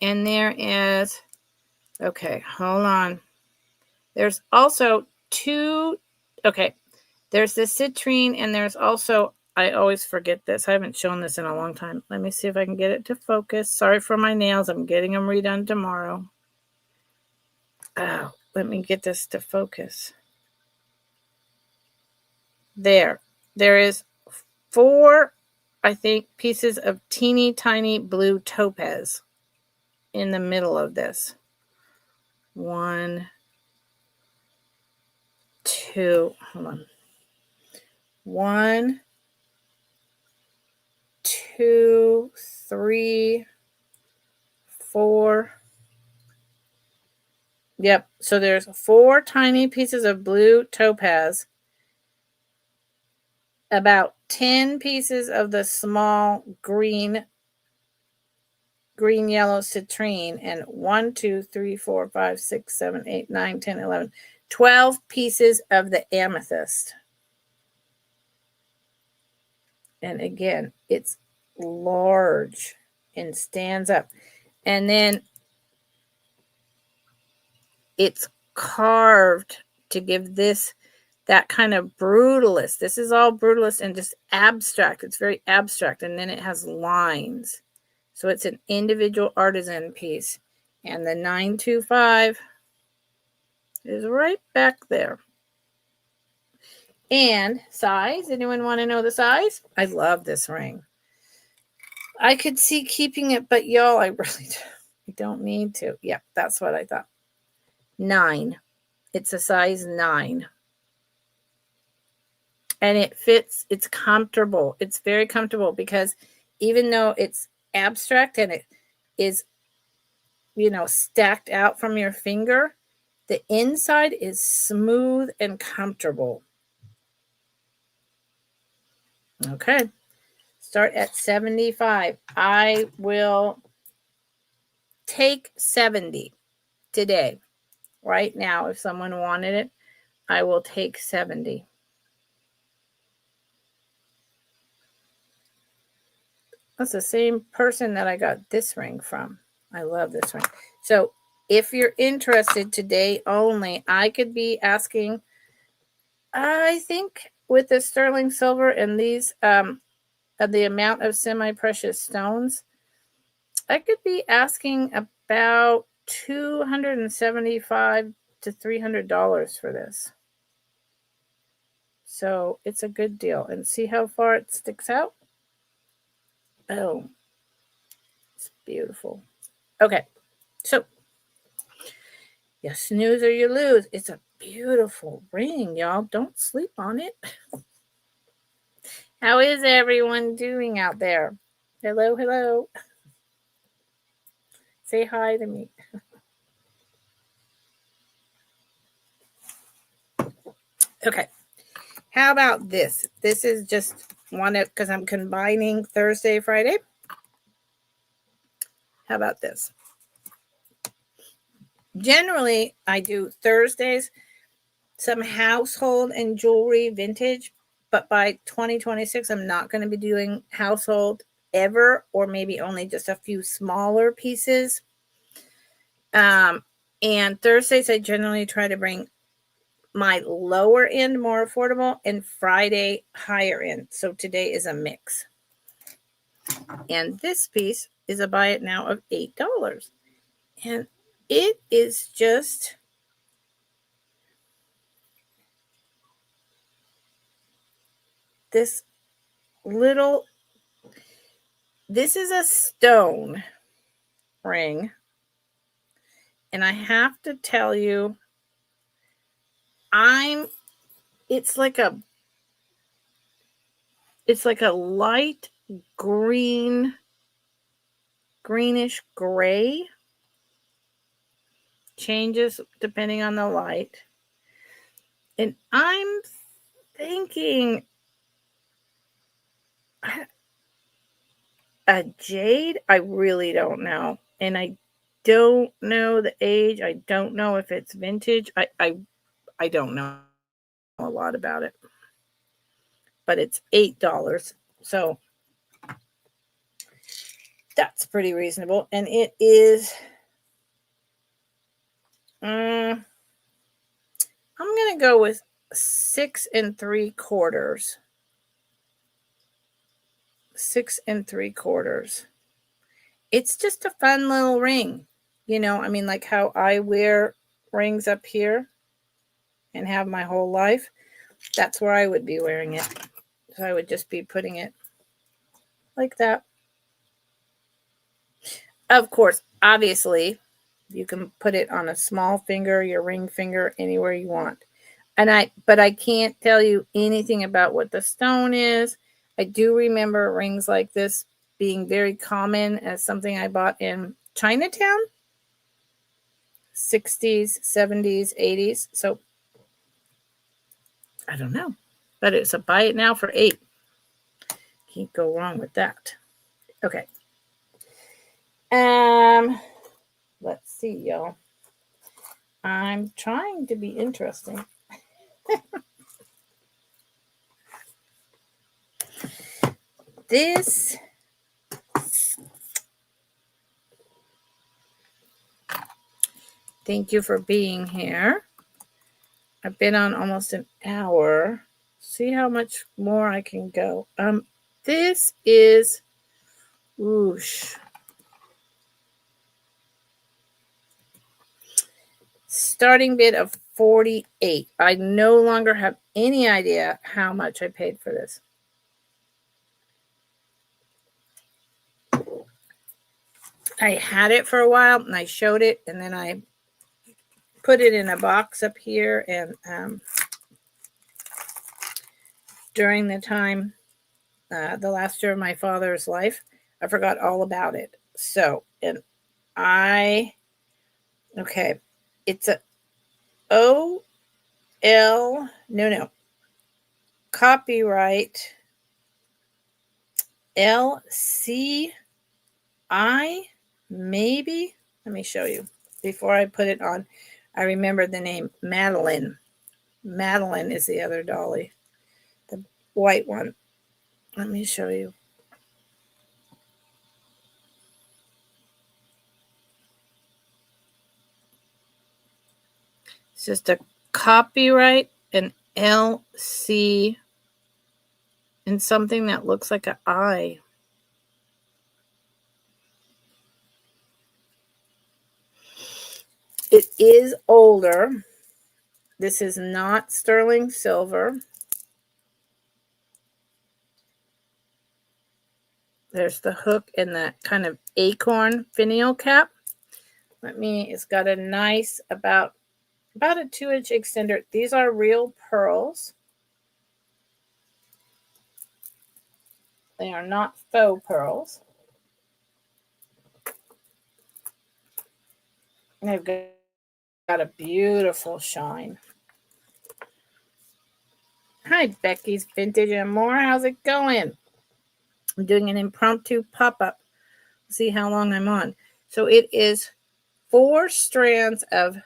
And there is, okay, hold on. There's also two, okay, there's the citrine, and there's also, I always forget this. I haven't shown this in a long time. Let me see if I can get it to focus. Sorry for my nails. I'm getting them redone tomorrow. Oh, let me get this to focus. There is 4, I think, pieces of teeny tiny blue topaz in the middle of this. 1, 2, hold on. 1, 2, 3, 4. Yep. So there's 4 tiny pieces of blue topaz, about 10 pieces of the small green yellow citrine, and 1, 2, 3, 4, 5, 6, 7, 8, 9, 10, 11, 12 pieces of the amethyst. And again, it's large and stands up. And then it's carved to give this that kind of brutalist. This is all brutalist and just abstract. It's very abstract. And then it has lines. So it's an individual artisan piece. And the 925 is right back there. And size. Anyone want to know the size? I love this ring. I could see keeping it, but y'all, I really don't need to. Yep, that's what I thought. 9. It's a size 9. And it fits, it's comfortable. It's very comfortable because even though it's abstract and it is, you know, stacked out from your finger, the inside is smooth and comfortable. Okay. Start at 75. I will take 70 today. Right now, if someone wanted it, I will take 70. That's the same person that I got this ring from. I love this ring. So if you're interested today only, I could be asking, I think with the sterling silver and these, the amount of semi-precious stones, I could be asking about $275 to $300 for this. So it's a good deal. And see how far it sticks out? Oh, it's beautiful. Okay, so you snooze or you lose. It's a beautiful ring, y'all. Don't sleep on it. How is everyone doing out there? Hello, hello. Say hi to me. Okay, how about this? This is just one of, because I'm combining Thursday, Friday. How about this? Generally, I do Thursdays, some household and jewelry vintage, but by 2026, I'm not going to be doing household ever, or maybe only just a few smaller pieces. And Thursdays, I generally try to bring my lower end more affordable and Friday higher end. So today is a mix. And this piece is a buy it now of $8. And it is just this little, this is a stone ring. And I have to tell you, it's like a light green, greenish gray. Changes depending on the light. And I'm thinking a jade. I really don't know. And I don't know the age. I don't know if it's vintage. I don't know a lot about it. But it's $8. So that's pretty reasonable. And it is, I'm going to go with 6 3/4. 6 3/4. It's just a fun little ring. You know, I mean, like how I wear rings up here and have my whole life. That's where I would be wearing it. So I would just be putting it like that. Of course, obviously, you can put it on a small finger, your ring finger, anywhere you want. But I can't tell you anything about what the stone is. I do remember rings like this being very common as something I bought in Chinatown, 60s, 70s, 80s. So I don't know, but it's a buy it now for $8. Can't go wrong with that. Okay. Let's see, y'all. I'm trying to be interesting. This thank you for being here. I've been on almost an hour. See how much more I can go. This is whoosh. Starting bid of 48. I no longer have any idea how much I paid for this. I had it for a while and I showed it, and then I put it in a box up here and during the time, the last year of my father's life. I forgot all about it. So, and okay, it's a no, copyright LCI, maybe. Let me show you. Before I put it on, I remembered the name Madeline. Madeline is the other dolly, the white one. Let me show you. It's just a copyright, an LC, and something that looks like an I. It is older. This is not sterling silver. There's the hook and that kind of acorn finial cap. It's got a nice, about a 2-inch extender. These are real pearls. They are not faux pearls. And they've got a beautiful shine. Hi, Becky's Vintage and More. How's it going? I'm doing an impromptu pop-up. See how long I'm on. So it is 4 strands of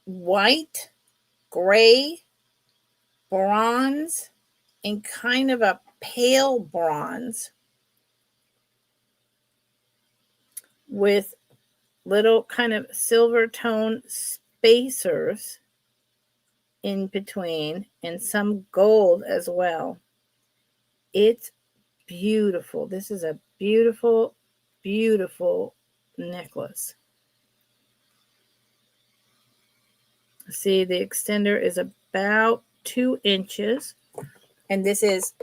white, gray, bronze, and kind of a pale bronze with little kind of silver tone spacers in between and some gold as well. It's beautiful. This is a beautiful, beautiful necklace. See, the extender is about 2 inches. And this is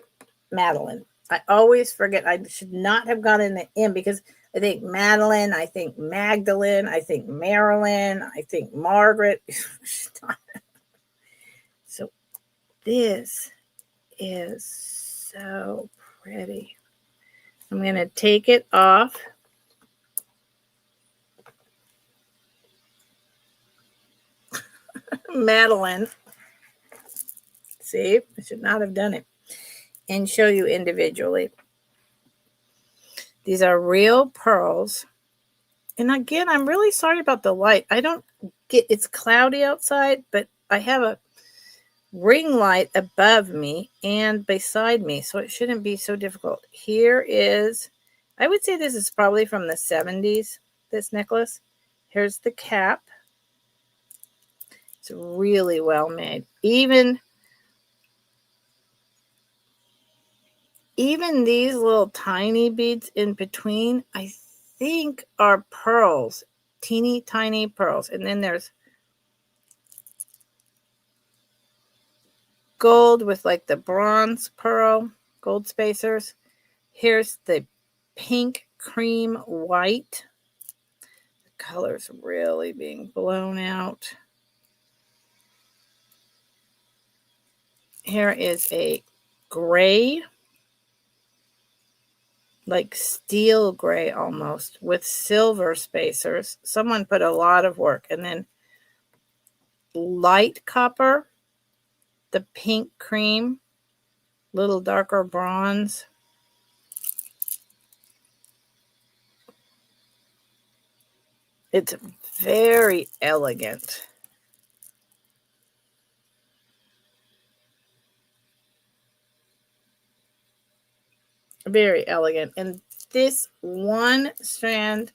Madeline. I always forget. I should not have gotten the M because I think Madeline, I think Magdalene, I think Marilyn, I think Margaret. So this is so pretty. I'm going to take it off. Madeline. See, I should not have done it. And show you individually. These are real pearls. And again, I'm really sorry about the light. It's cloudy outside, but I have a ring light above me and beside me, so it shouldn't be so difficult. Here is, I would say this is probably from the 70s, this necklace. Here's the cap. It's really well made. Even these little tiny beads in between, I think are pearls, teeny tiny pearls. And then there's gold with like the bronze pearl, gold spacers. Here's the pink cream white. The color's really being blown out. Here is a gray, like steel gray almost, with silver spacers. Someone put a lot of work. And then light copper, the pink cream, little darker bronze. It's very elegant. Very elegant. And this one strand,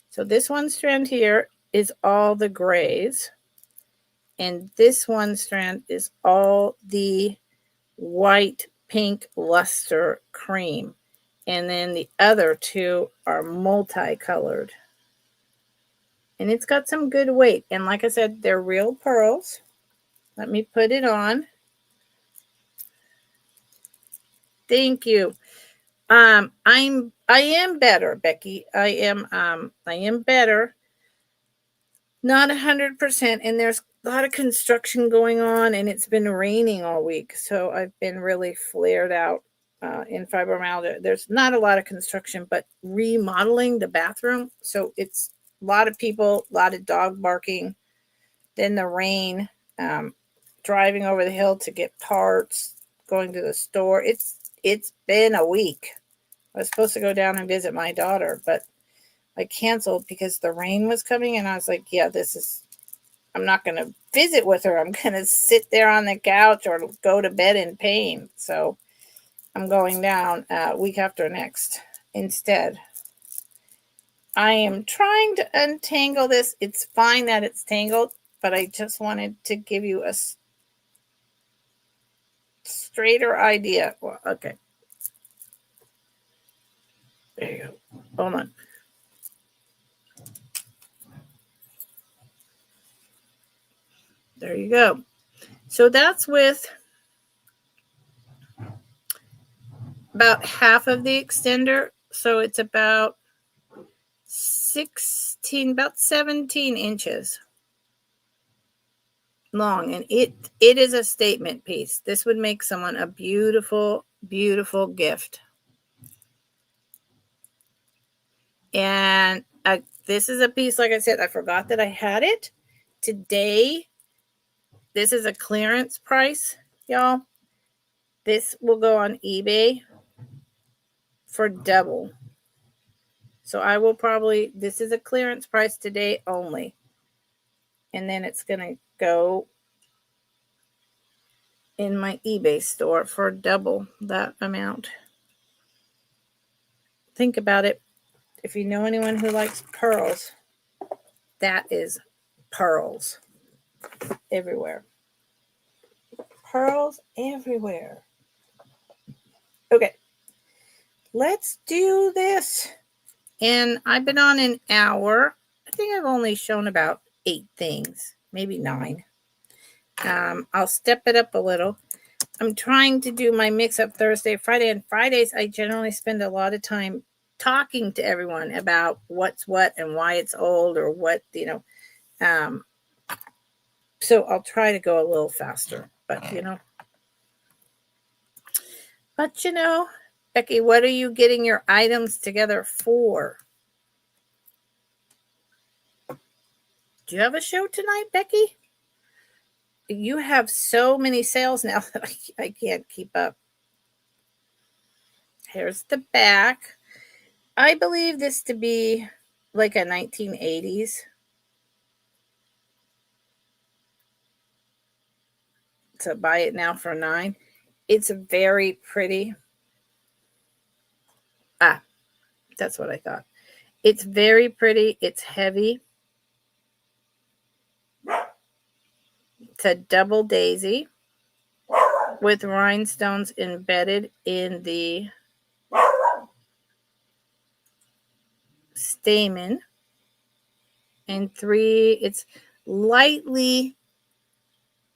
so this one strand here is all the grays. And this one strand is all the white, pink, luster cream. And then the other two are multicolored. And it's got some good weight. And like I said, they're real pearls. Let me put it on. Thank you. I am better, Becky. I am better. Not 100%. And there's lot of construction going on, and it's been raining all week. So I've been really flared out in fibromyalgia. There's not a lot of construction, but remodeling the bathroom. So it's a lot of people, a lot of dog barking. Then the rain, driving over the hill to get parts, going to the store. It's been a week. I was supposed to go down and visit my daughter, but I canceled because the rain was coming, and I was like, yeah, I'm not going to visit with her. I'm going to sit there on the couch or go to bed in pain. So I'm going down week after next instead. I am trying to untangle this. It's fine that it's tangled, but I just wanted to give you a straighter idea. Well, okay. There you go. Hold on. There you go. So that's with about half of the extender. So it's about 17 inches long. And it is a statement piece. This would make someone a beautiful, beautiful gift. And this is a piece, like I said, I forgot that I had it today. This is a clearance price, y'all. This will go on eBay for double. So I will probably, this is a clearance price today only. And then it's going to go in my eBay store for double that amount. Think about it. If you know anyone who likes pearls, that is pearls everywhere. Pearls everywhere. Okay, let's do this. And I've been on an hour. I think I've only shown about 8 things, maybe 9. I'll step it up a little. I'm trying to do my mix-up Thursday, Friday, and Fridays. I generally spend a lot of time talking to everyone about what's what and why it's old or what, so I'll try to go a little faster, but Becky, what are you getting your items together for? Do you have a show tonight, Becky? You have so many sales now that I can't keep up. Here's the back. I believe this to be like a 1980s. So buy it now for $9. It's very pretty. That's what I thought. It's very pretty. It's heavy. It's a double daisy with rhinestones embedded in the stamen. And 3, it's lightly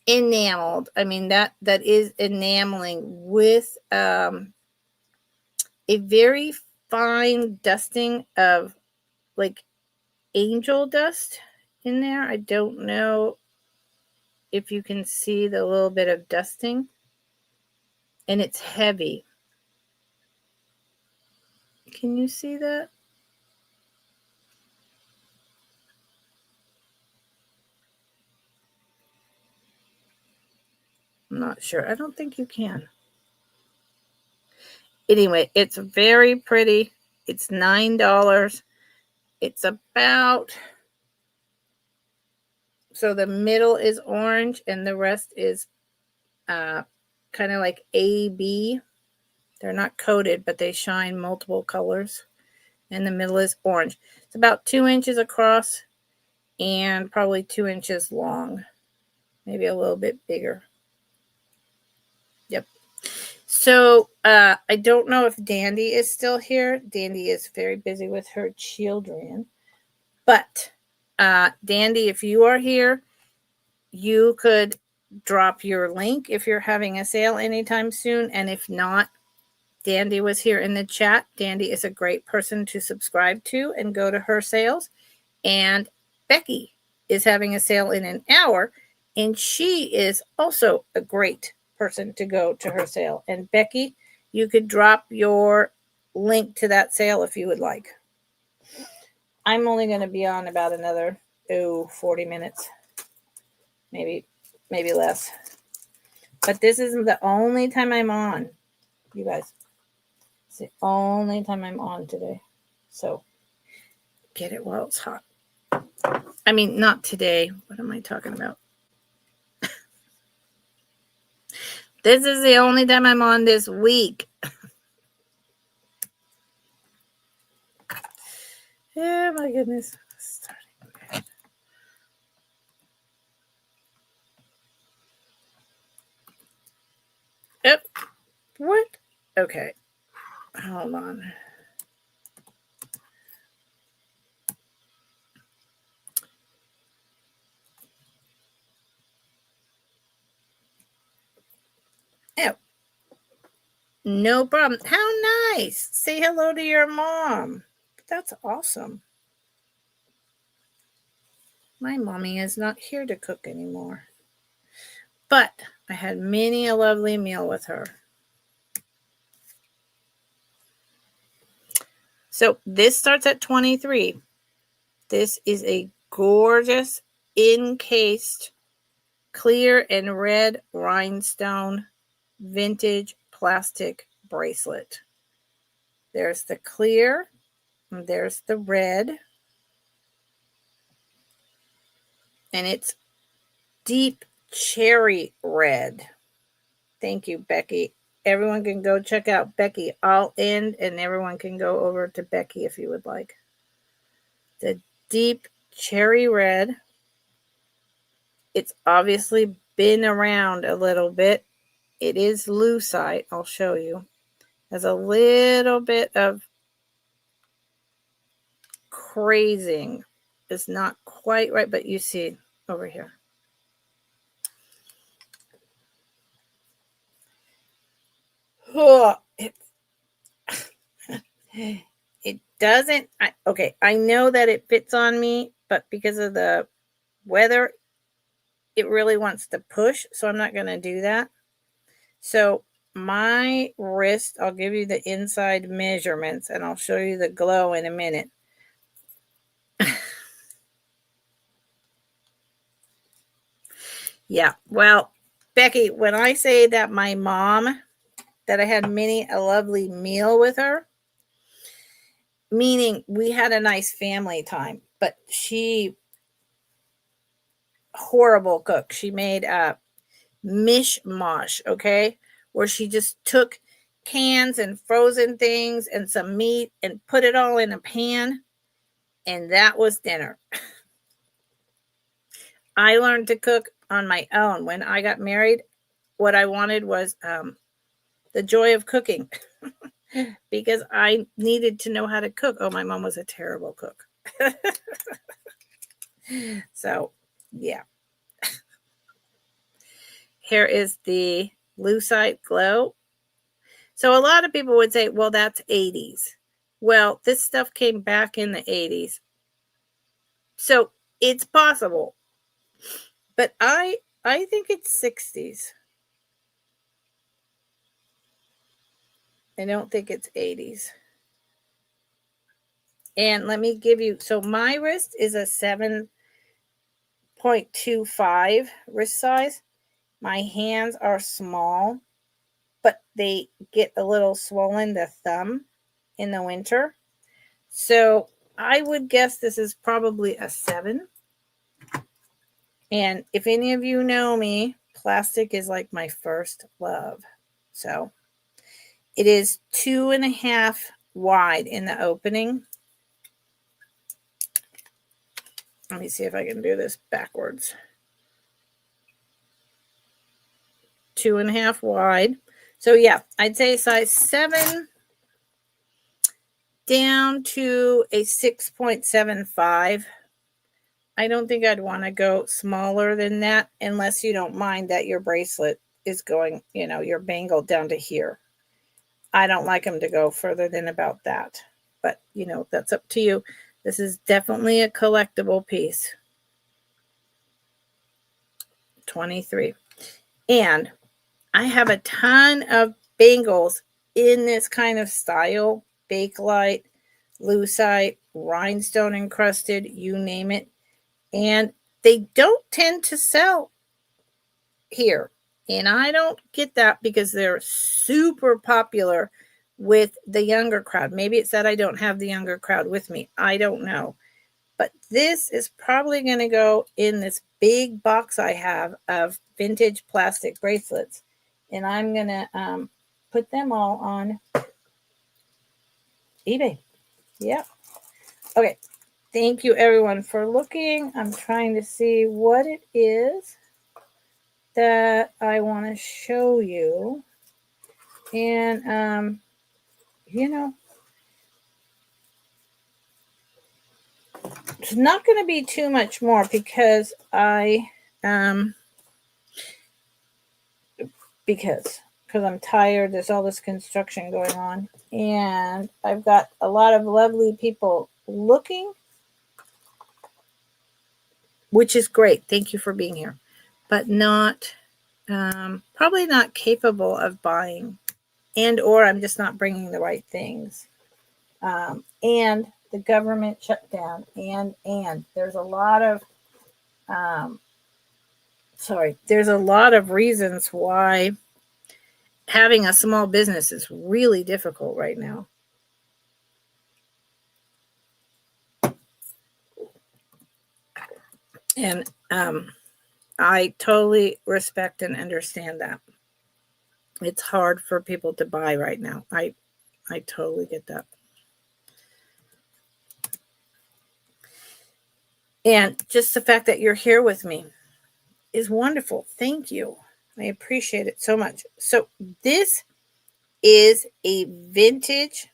enameled. I mean, that is enameling with a very fine dusting of like angel dust in there. I don't know if you can see the little bit of dusting, and it's heavy. Can you see that? I'm not sure. I don't think you can. Anyway, it's very pretty. It's $9. It's about, so the middle is orange and the rest is kind of like AB. They're not coated, but they shine multiple colors. And the middle is orange. It's about 2 inches across and probably 2 inches long. Maybe a little bit bigger. Yep. So I don't know if Dandy is still here. Dandy is very busy with her children. But Dandy, if you are here, you could drop your link if you're having a sale anytime soon. And if not, Dandy was here in the chat. Dandy is a great person to subscribe to and go to her sales. And Becky is having a sale in an hour. And she is also a great person to go to her sale. And Becky, you could drop your link to that sale if you would like. I'm only going to be on about another 40 minutes, maybe less. But this isn't the only time I'm on, you guys. It's the only time I'm on today. So get it while it's hot. I mean, not today. What am I talking about? This is the only time I'm on this week. Oh my goodness. Oh, what? Okay. Hold on. Oh, no problem. How nice. Say hello to your mom. That's awesome. My mommy is not here to cook anymore. But I had many a lovely meal with her. So this starts at 23. This is a gorgeous encased clear and red rhinestone vintage plastic bracelet. There's the clear, and there's the red, and it's deep cherry red. Thank you, Becky. Everyone can go check out Becky. I'll end, and everyone can go over to Becky if you would like. The deep cherry red. It's obviously been around a little bit. It is lucite. I'll show you. Has a little bit of crazing. It's not quite right, but you see over here. Oh, it doesn't. Okay, I know that it fits on me, but because of the weather, it really wants to push, so I'm not going to do that. So my wrist, I'll give you the inside measurements, and I'll show you the glow in a minute. Yeah, well, Becky, when I say that my mom, that I had many a lovely meal with her, meaning we had a nice family time, but she, horrible cook. She made a mishmash, okay, where she just took cans and frozen things and some meat and put it all in a pan, and that was dinner. I learned to cook on my own. When I got married, what I wanted was the joy of cooking because I needed to know how to cook. Oh, my mom was a terrible cook. So, yeah. Here is the lucite glow. So a lot of people would say, well, that's 80s. Well, this stuff came back in the 80s. So it's possible. But I think it's 60s. I don't think it's 80s. And let me give you, so my wrist is a 7.25 wrist size. My hands are small, but they get a little swollen, the thumb, in the winter. So I would guess this is probably a 7. And if any of you know me, plastic is like my first love. So it is 2.5 wide in the opening. Let me see if I can do this backwards. 2.5 wide. So yeah, I'd say size 7 down to a 6.75. I don't think I'd want to go smaller than that unless you don't mind that your bracelet is going, your bangle down to here. I don't like them to go further than about that. But, that's up to you. This is definitely a collectible piece. 23. And I have a ton of bangles in this kind of style, bakelite, lucite, rhinestone encrusted, you name it. And they don't tend to sell here. And I don't get that because they're super popular with the younger crowd. Maybe it's that I don't have the younger crowd with me. I don't know. But this is probably going to go in this big box I have of vintage plastic bracelets. And I'm going to put them all on eBay. Yep. Okay. Thank you, everyone, for looking. I'm trying to see what it is that I want to show you. And, you know, it's not going to be too much more because because I'm tired. There's all this construction going on. And I've got a lot of lovely people looking, which is great. Thank you for being here. But not, probably not capable of buying. And or I'm just not bringing the right things. And the government shutdown. And there's a lot of, there's a lot of reasons why having a small business is really difficult right now. And I totally respect and understand that. It's hard for people to buy right now. I totally get that. And just the fact that you're here with me is wonderful. Thank you. I appreciate it so much. So this is a vintage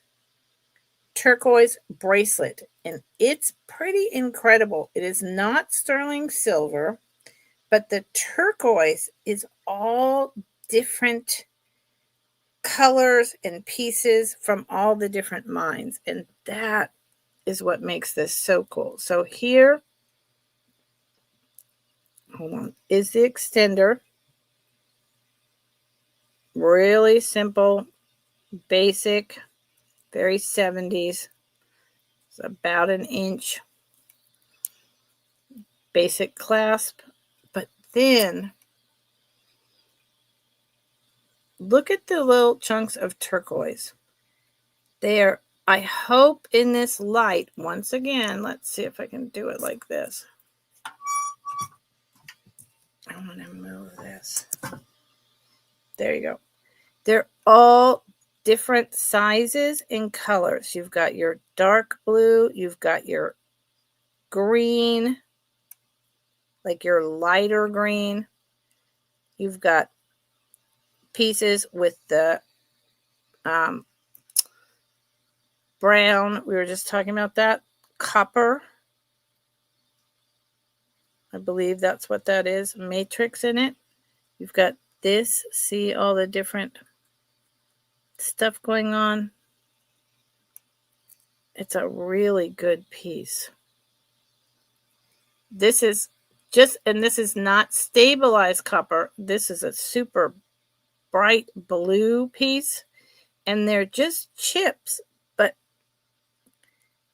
turquoise bracelet, and it's pretty incredible. It is not sterling silver, but the turquoise is all different colors and pieces from all the different mines, and that is what makes this so cool. So here, hold on, is the extender. Really simple, basic, very 70s. It's about an inch. Basic clasp. But then, look at the little chunks of turquoise. They are, I hope in this light, once again, let's see if I can do it like this. I'm going to move this. There you go. They're all different sizes and colors. You've got your dark blue, you've got your green, like your lighter green. You've got pieces with the brown. We were just talking about that. Copper. I believe that's what that is. Matrix in it. You've got this. See all the different stuff going on. It's a really good piece. This is just, and this is not stabilized copper. This is a super bright blue piece. And they're just chips, but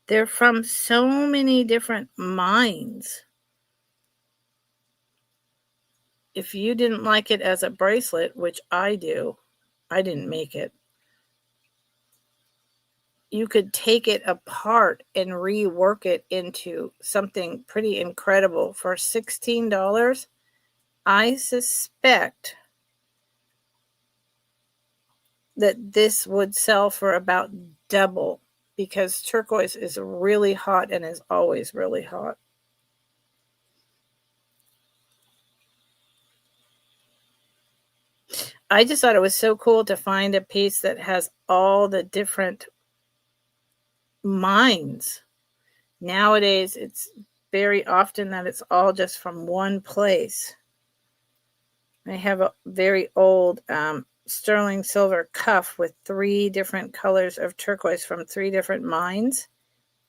they're from so many different mines. If you didn't like it as a bracelet, which I do, I didn't make it, you could take it apart and rework it into something pretty incredible for $16. I suspect that this would sell for about double because turquoise is really hot and is always really hot. I just thought it was so cool to find a piece that has all the different mines. Nowadays, it's very often that it's all just from one place. I have a very old sterling silver cuff with 3 different colors of turquoise from 3 different mines,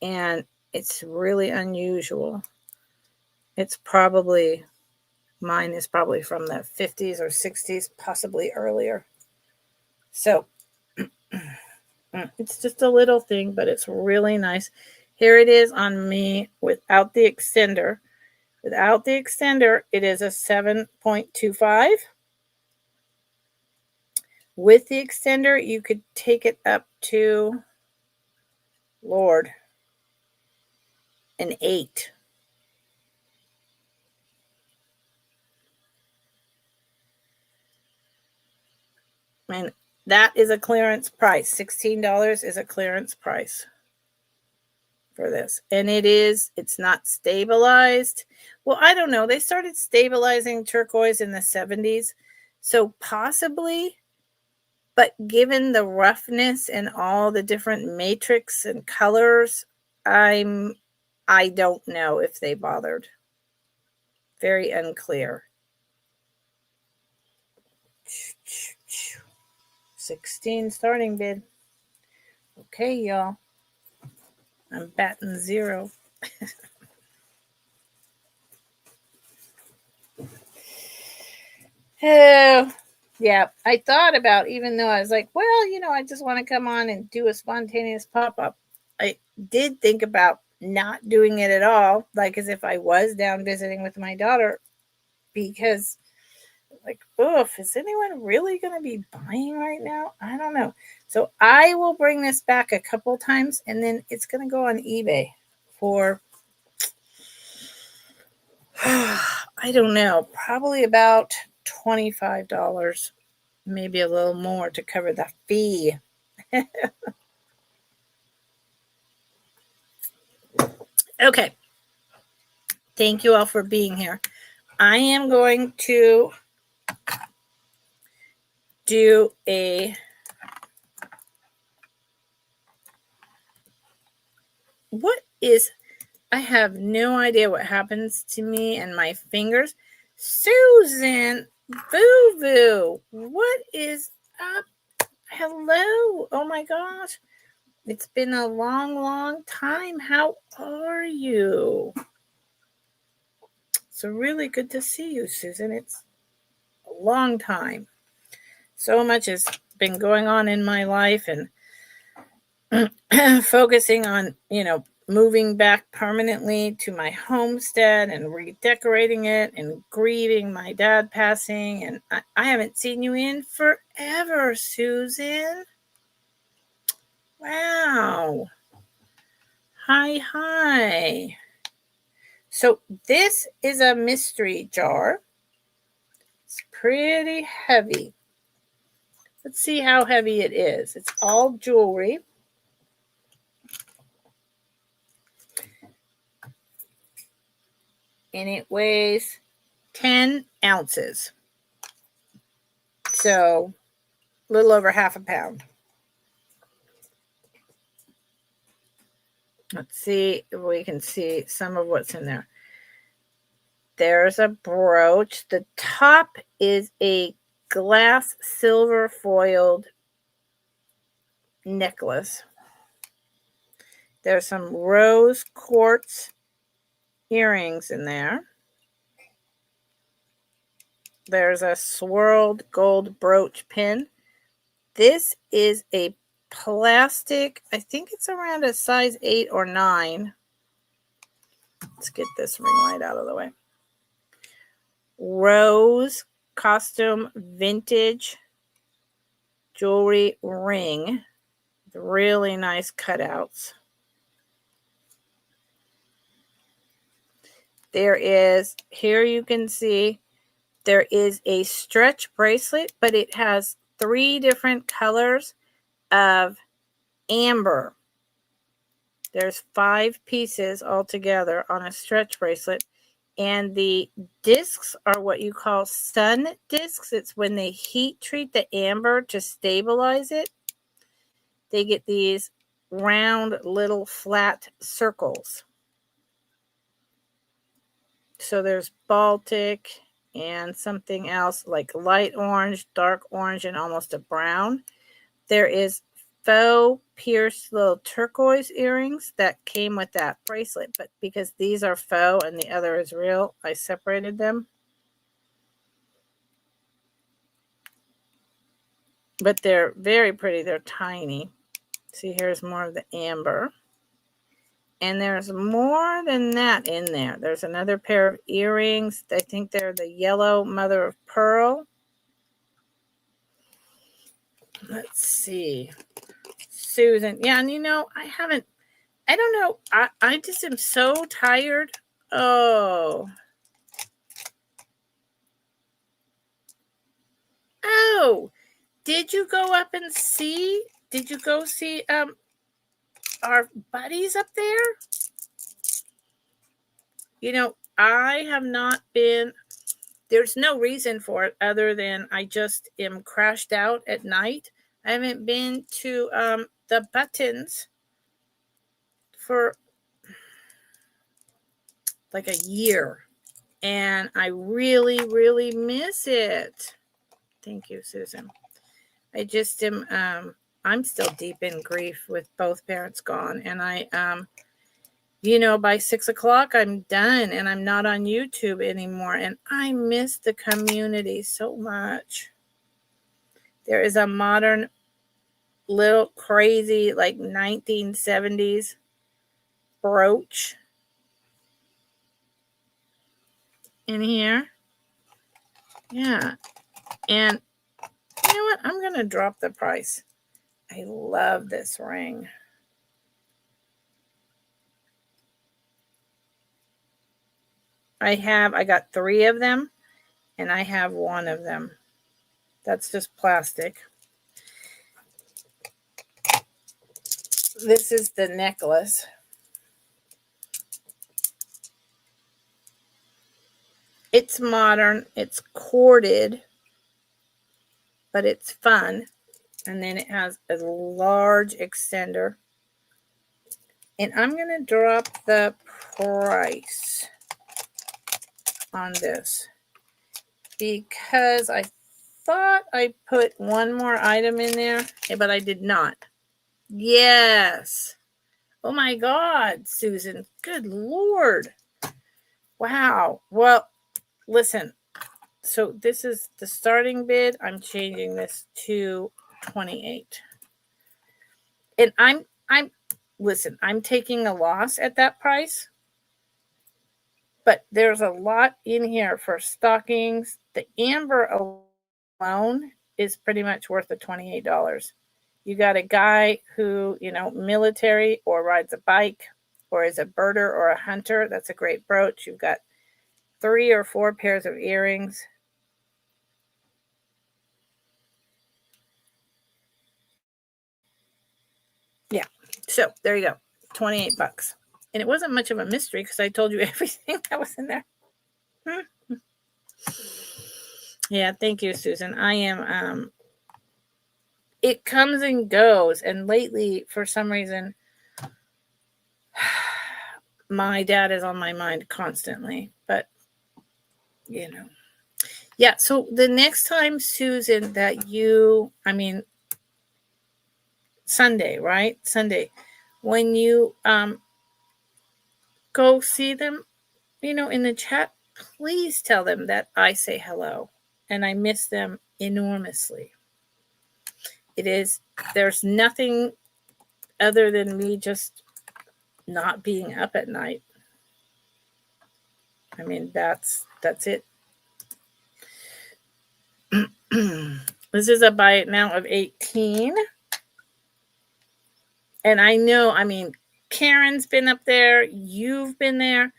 and it's really unusual. It's probably Mine is probably from the 50s or 60s, possibly earlier. So it's just a little thing, but it's really nice. Here it is on me without the extender. Without the extender, it is a 7.25. With the extender, you could take it up to, Lord, an 8. And that is a clearance price. $16 is a clearance price for this. And it's not stabilized. Well, I don't know. They started stabilizing turquoise in the 70s. So possibly, but given the roughness and all the different matrix and colors, I don't know if they bothered. Very unclear. 16 starting bid. Okay, y'all. I'm batting 0. Oh, yeah. I thought about, even though I was like, well, I just want to come on and do a spontaneous pop-up. I did think about not doing it at all, like as if I was down visiting with my daughter, because like, oof, is anyone really going to be buying right now? I don't know. So I will bring this back a couple times, and then it's going to go on eBay for, I don't know, probably about $25, maybe a little more to cover the fee. Okay. Thank you all for being here. I am going to do I have no idea what happens to me and my fingers. Susan, boo-boo, what is up? Hello. Oh my gosh. It's been a long, long time. How are you? It's really good to see you, Susan. It's a long time. So much has been going on in my life, and focusing on, moving back permanently to my homestead and redecorating it and grieving my dad passing. And I haven't seen you in forever, Susan. Wow. Hi. So this is a mystery jar. It's pretty heavy. Let's see how heavy it is. It's all jewelry. And it weighs 10 ounces. So a little over half a pound. Let's see if we can see some of what's in there. There's a brooch. The top is a glass silver foiled necklace. There's some rose quartz earrings in there. There's a swirled gold brooch pin. This is a plastic, I think it's around a size 8 or 9. Let's get this ring light out of the way. Rose costume vintage jewelry ring. Really nice cutouts. Here you can see, there is a stretch bracelet, but it has 3 different colors of amber. There's 5 pieces altogether on a stretch bracelet. And the discs are what you call sun discs. It's when they heat treat the amber to stabilize it. They get these round little flat circles. So there's Baltic and something else like light orange, dark orange, and almost a brown. There is faux pierced little turquoise earrings that came with that bracelet, but because these are faux and the other is real, I separated them. but they're very pretty. They're tiny. See, here's more of the amber. And there's more than that in there. There's another pair of earrings. I think they're the yellow mother of pearl. Let's see. Susan. Yeah, and you know, I don't know. I just am so tired. Oh. Oh. Did you go up and see? Did you go see our buddies up there? You know, I have not been. There's no reason for it other than I just am crashed out at night. I haven't been to the Buttons for like a year. And I really, really miss it. Thank you, Susan. I just am, I'm still deep in grief with both parents gone. And I, you know, by 6 o'clock, I'm done and I'm not on YouTube anymore. And I miss the community so much. There is a modern, little crazy, like 1970s brooch in here. Yeah. And you know what? I'm going to drop the price. I love this ring. I got 3 of them and I have 1 of them. That's just plastic. This is the necklace. It's modern. It's corded, but it's fun. And then it has a large extender. And I'm going to drop the price on this because I thought I put one more item in there, but I did not. Yes. Oh my God, Susan. Good Lord. Wow. Well, listen. So this is the starting bid. I'm changing this to 28. And listen, I'm taking a loss at that price. But there's a lot in here for stockings. The amber alone is pretty much worth the $28. You got a guy who, you know, military or rides a bike or is a birder or a hunter. That's a great brooch. You've got 3 or 4 pairs of earrings. Yeah. So there you go. $28. And it wasn't much of a mystery because I told you everything that was in there. Yeah, thank you, Susan. I am it comes and goes, and lately for some reason my dad is on my mind constantly, but you know. Yeah, so the next time, Susan, that Sunday, right? Sunday, when you go see them, you know, in the chat, please tell them that I say hello and I miss them enormously. There's nothing other than me just not being up at night. I mean, that's it. This is a buy it now of 18. And I know, I mean, Karen's been up there. You've been there.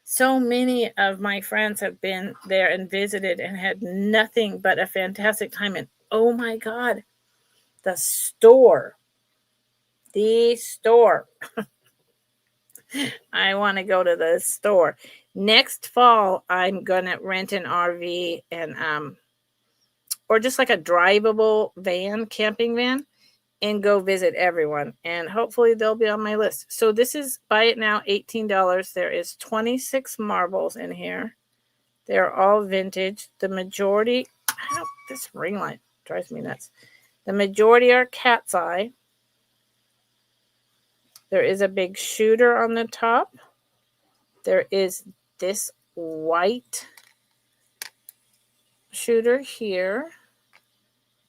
So many of my friends have been there and visited and had nothing but a fantastic time. And oh my God, the store. I want to go to the store. Next fall, I'm going to rent an RV and or just like a drivable van, camping van, and go visit everyone. And hopefully they'll be on my list. So this is buy it now, $18. There is 26 marbles in here. They're all vintage. The majority, this ring light drives me nuts. The majority are cat's eye. There is a big shooter on the top. There is this white shooter here.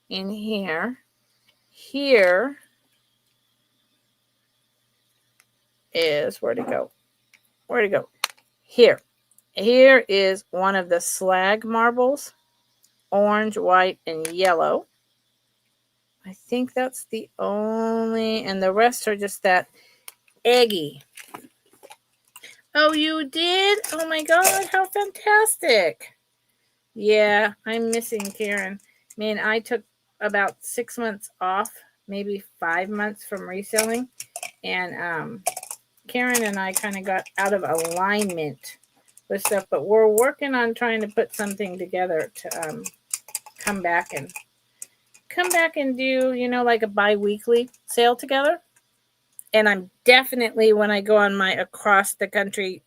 in here. Here is, where'd it go? Where'd it go? Here. Here is one of the slag marbles. Orange, white, and yellow. I think that's the only, and the rest are just that eggy. Oh, you did? Oh my God, how fantastic. Yeah, I'm missing Karen. Man, I took about 6 months off, maybe 5 months from reselling. And Karen and I kind of got out of alignment with stuff, but we're working on trying to put something together to come back and do, like a bi-weekly sale together. And I'm definitely, when I go on my across the country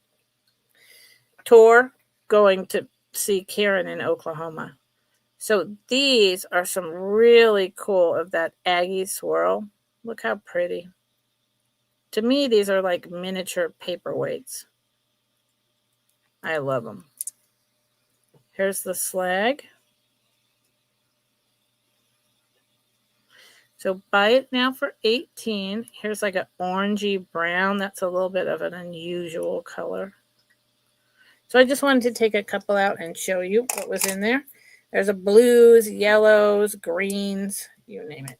tour, going to see Karen in Oklahoma. So these are some really cool of that Aggie swirl. Look how pretty. To me, these are like miniature paperweights. I love them. Here's the slag. So buy it now for $18. Here's like an orangey brown. That's a little bit of an unusual color. So I just wanted to take a couple out and show you what was in there. There's a blues, yellows, greens, you name it.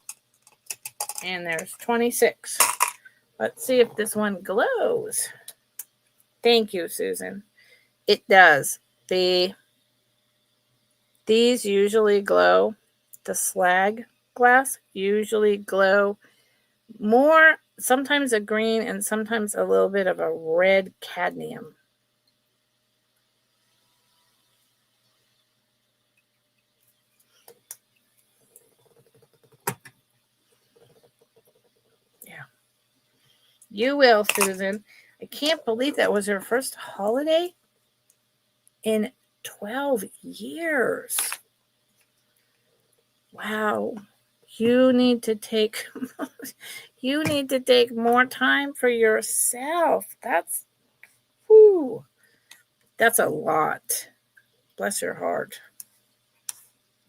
And there's 26. Let's see if this one glows. Thank you, Susan. It does. These usually glow. The slag glass usually glow more, sometimes a green and sometimes a little bit of a red cadmium. Yeah. You will, Susan. I can't believe that was her first holiday in 12 years. Wow. You need to take more time for yourself. That's a lot. Bless your heart.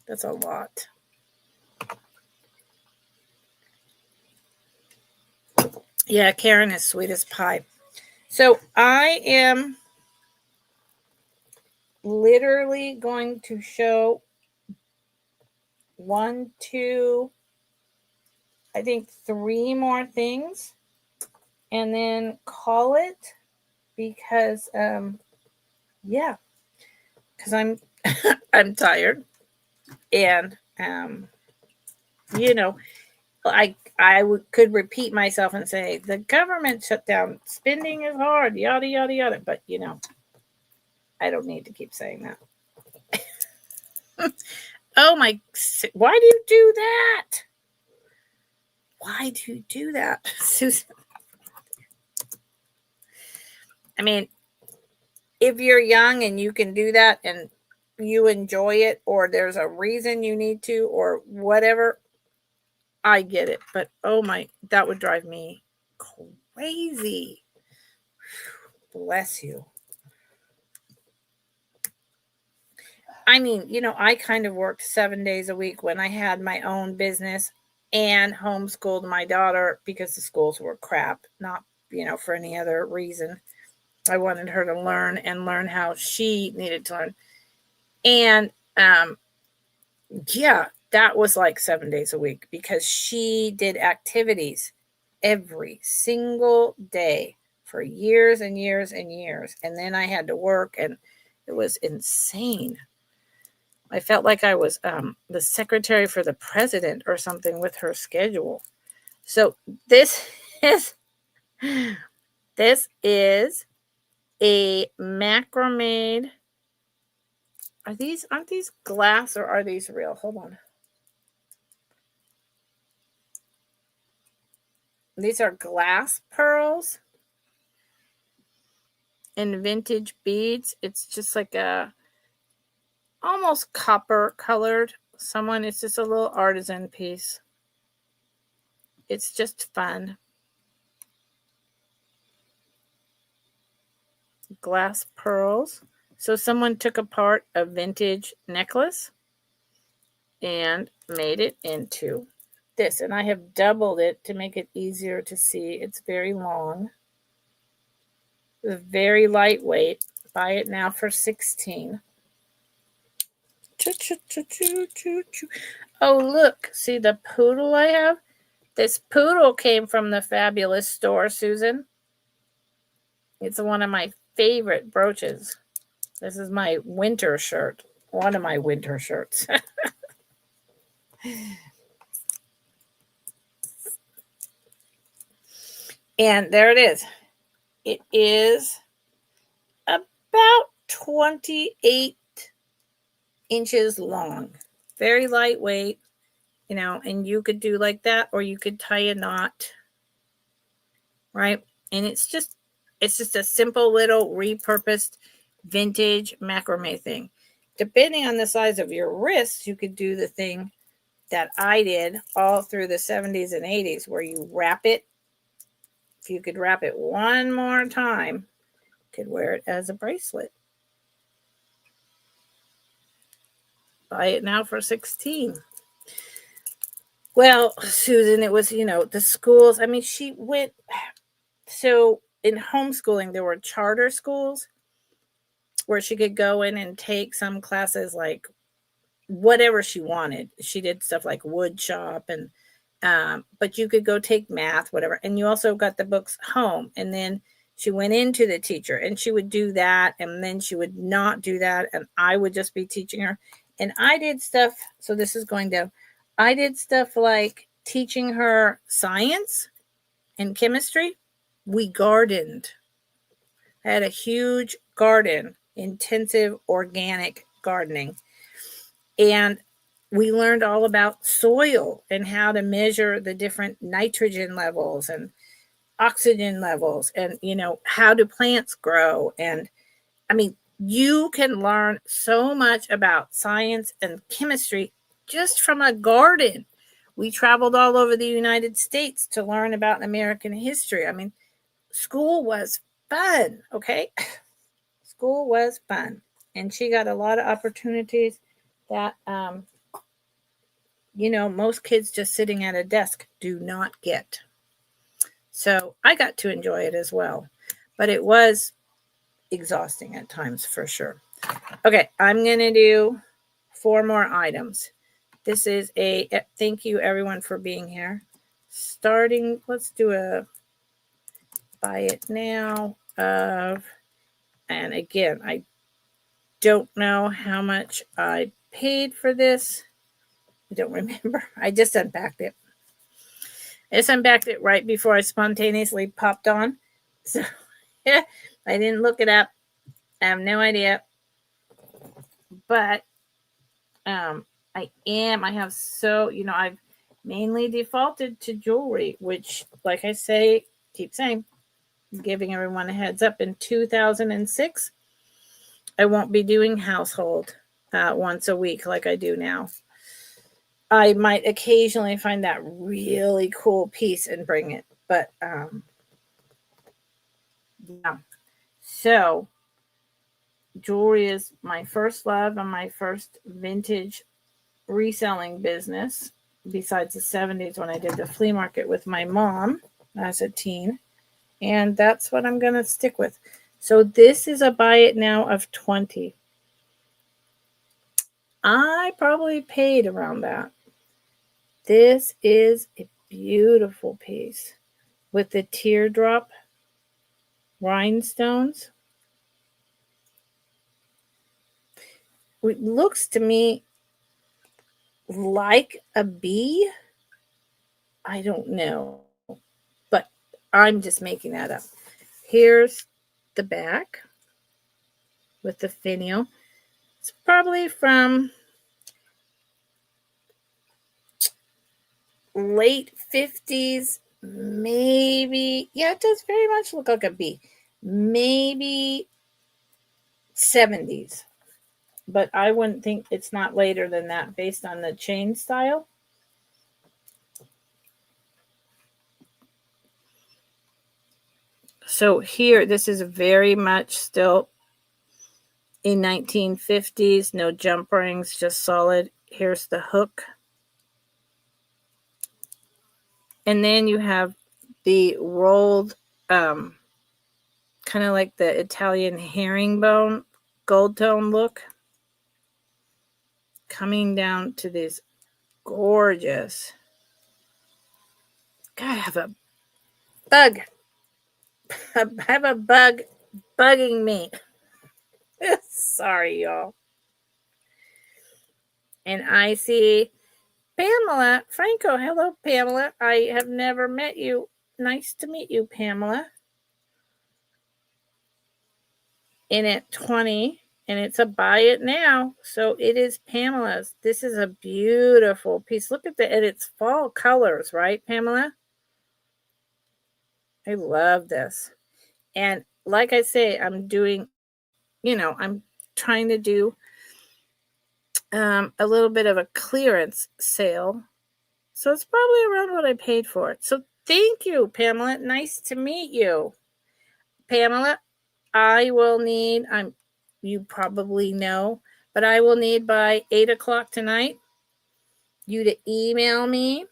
That's a lot. Yeah, Karen is sweet as pie. So I am literally going to show 1, 2, I think 3 more things and then call it because because I'm I'm tired and could repeat myself and say the government shut down, spending is hard, yada yada yada, but I don't need to keep saying that. Oh my, why do you do that? Why do you do that, Susan? I mean, if you're young and you can do that and you enjoy it, or there's a reason you need to, or whatever, I get it. But oh my, that would drive me crazy. Bless you. I mean, I kind of worked 7 days a week when I had my own business and homeschooled my daughter because the schools were crap, not, for any other reason. I wanted her to learn how she needed to learn. And that was like 7 days a week because she did activities every single day for years and years and years. And then I had to work and it was insane. I felt like I was the secretary for the president or something with her schedule. So this is a macrame. Aren't these glass or are these real? Hold on. These are glass pearls and vintage beads. It's just like a almost copper colored. It's just a little artisan piece. It's just fun. Glass pearls. So someone took apart a vintage necklace and made it into this. And I have doubled it to make it easier to see. It's very long. It's very lightweight. Buy it now for $16. Oh, look. See the poodle I have? This poodle came from the fabulous store, Susan. It's one of my favorite brooches. This is my winter shirt. One of my winter shirts. And there it is. It is about 28 inches long. Very lightweight, you know, and you could do like that, or you could tie a knot, right? And it's just a simple little repurposed vintage macrame thing. Depending on the size of your wrists, you could do the thing that I did all through the 70s and 80s, where you wrap it. If you could wrap it one more time, you could wear it as a bracelet. Buy it now for $16. Well, Susan, it was, you know, the schools. I mean, she went. So in homeschooling, there were charter schools where she could go in and take some classes, like whatever she wanted. She did stuff like wood shop, and but you could go take math, whatever. And you also got the books home. And then she went into the teacher, and she would do that, and then she would not do that, and I would just be teaching her. And I did stuff. So this is going down. I did stuff like teaching her science and chemistry. We gardened. I had a huge garden, intensive organic gardening. And we learned all about soil and how to measure the different nitrogen levels and oxygen levels, and, you know, how do plants grow. And I mean, you can learn so much about science and chemistry just from a garden. We traveled all over the United States to learn about American history. I mean, school was fun, okay? School was fun. And she got a lot of opportunities that, you know, most kids just sitting at a desk do not get. So I got to enjoy it as well. But it was exhausting at times, for sure. Okay, I'm going to do 4 more items. This is a thank you, everyone, for being here. Starting, let's do a buy it now of, and again, I don't know how much I paid for this. I don't remember. I just unpacked it. I just unpacked it right before I spontaneously popped on. So yeah, I didn't look it up. I have no idea. But I've mainly defaulted to jewelry, which, like I say, keep saying, giving everyone a heads up, in 2006, I won't be doing household once a week like I do now. I might occasionally find that really cool piece and bring it, but yeah. So jewelry is my first love and my first vintage reselling business, besides the 70s when I did the flea market with my mom as a teen. And that's what I'm going to stick with. So this is a buy it now of 20. I probably paid around that. This is a beautiful piece with the teardrop rhinestones. It looks to me like a bee. I don't know, but I'm just making that up. Here's the back with the finial. It's probably from late 50s, maybe. Yeah, it does very much look like a bee. Maybe 70s. But I wouldn't think it's not later than that based on the chain style. So here, this is very much still in 1950s. No jump rings, just solid. Here's the hook. And then you have the rolled, kind of like the Italian herringbone gold tone look, coming down to this gorgeous. God, I have a bug. I have a bug bugging me. Sorry, y'all. And I see Pamela Franco. Hello, Pamela. I have never met you. Nice to meet you, Pamela. In at 20, and it's a buy it now. So it is Pamela's. This is a beautiful piece. Look at and it's fall colors, right, Pamela? I love this. And like I say, I'm doing, I'm trying to do a little bit of a clearance sale. So it's probably around what I paid for it. So thank you, Pamela. Nice to meet you. Pamela, I will need, you probably know, but I will need by 8 o'clock tonight you to email me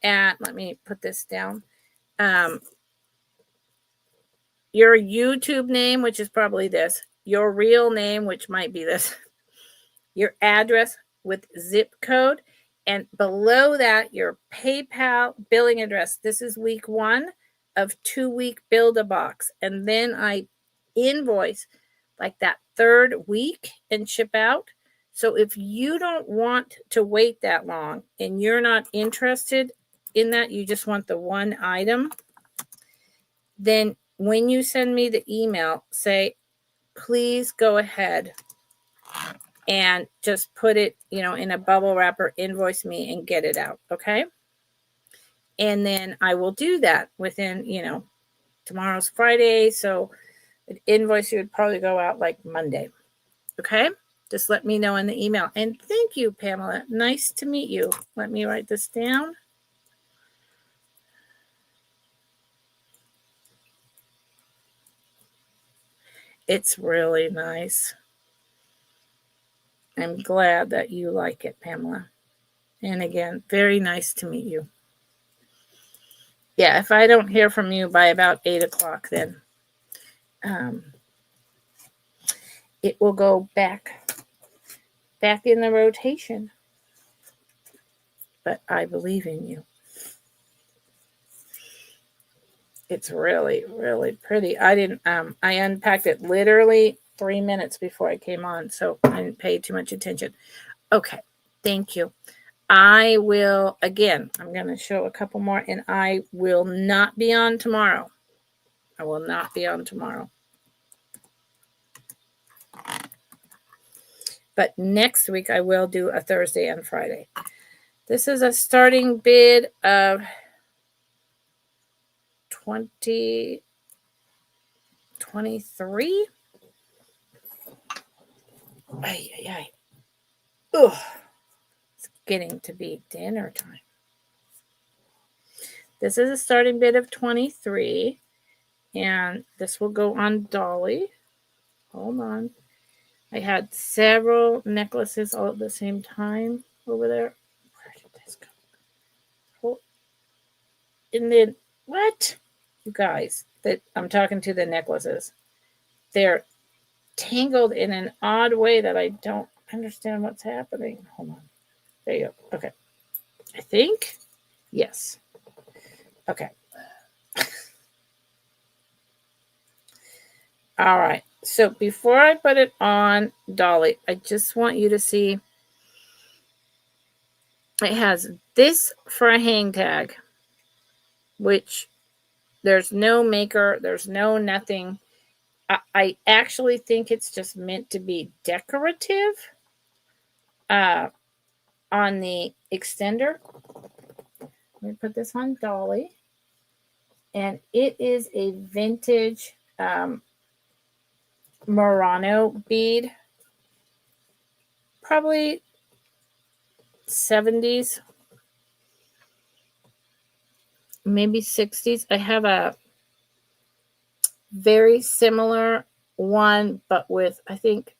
at, let me put this down, your YouTube name, which is probably this, your real name, which might be this, your address with zip code, and below that, your PayPal billing address. This is week 1 of 2-week Build-A-Box. And then I invoice like that 3rd week and ship out. So if you don't want to wait that long and you're not interested in that, you just want the one item, then when you send me the email, say, please go ahead and just put it, in a bubble wrapper, invoice me and get it out. Okay. And then I will do that within, tomorrow's Friday. So an invoice would probably go out like Monday. Okay. Just let me know in the email. And thank you, Pamela. Nice to meet you. Let me write this down. It's really nice. I'm glad that you like it, Pamela. And again, very nice to meet you. Yeah, if I don't hear from you by about 8 o'clock, then it will go back in the rotation. But I believe in you. It's really, really pretty. I unpacked it literally 3 minutes before I came on, so I didn't pay too much attention. Okay, thank you. I will, again, I'm going to show a couple more, and I will not be on tomorrow. I will not be on tomorrow. But next week, I will do a Thursday and Friday. This is a starting bid of 23. Ay. Ugh. It's getting to be dinner time. This is a starting bid of 23. And this will go on Dolly. Hold on. I had several necklaces all at the same time over there. Where did this go? And then, what? You guys, that I'm talking to the necklaces. They're tangled in an odd way that I don't understand what's happening. Hold on. There you go. Okay. I think. Yes. Okay. All right. So before I put it on Dolly, I just want you to see it has this for a hang tag, which there's no maker, there's no nothing. I actually think it's just meant to be decorative on the extender. Let me put this on Dolly. And it is a vintage Murano bead. Probably 70s. Maybe 60s. I have a very similar one, but with, I think,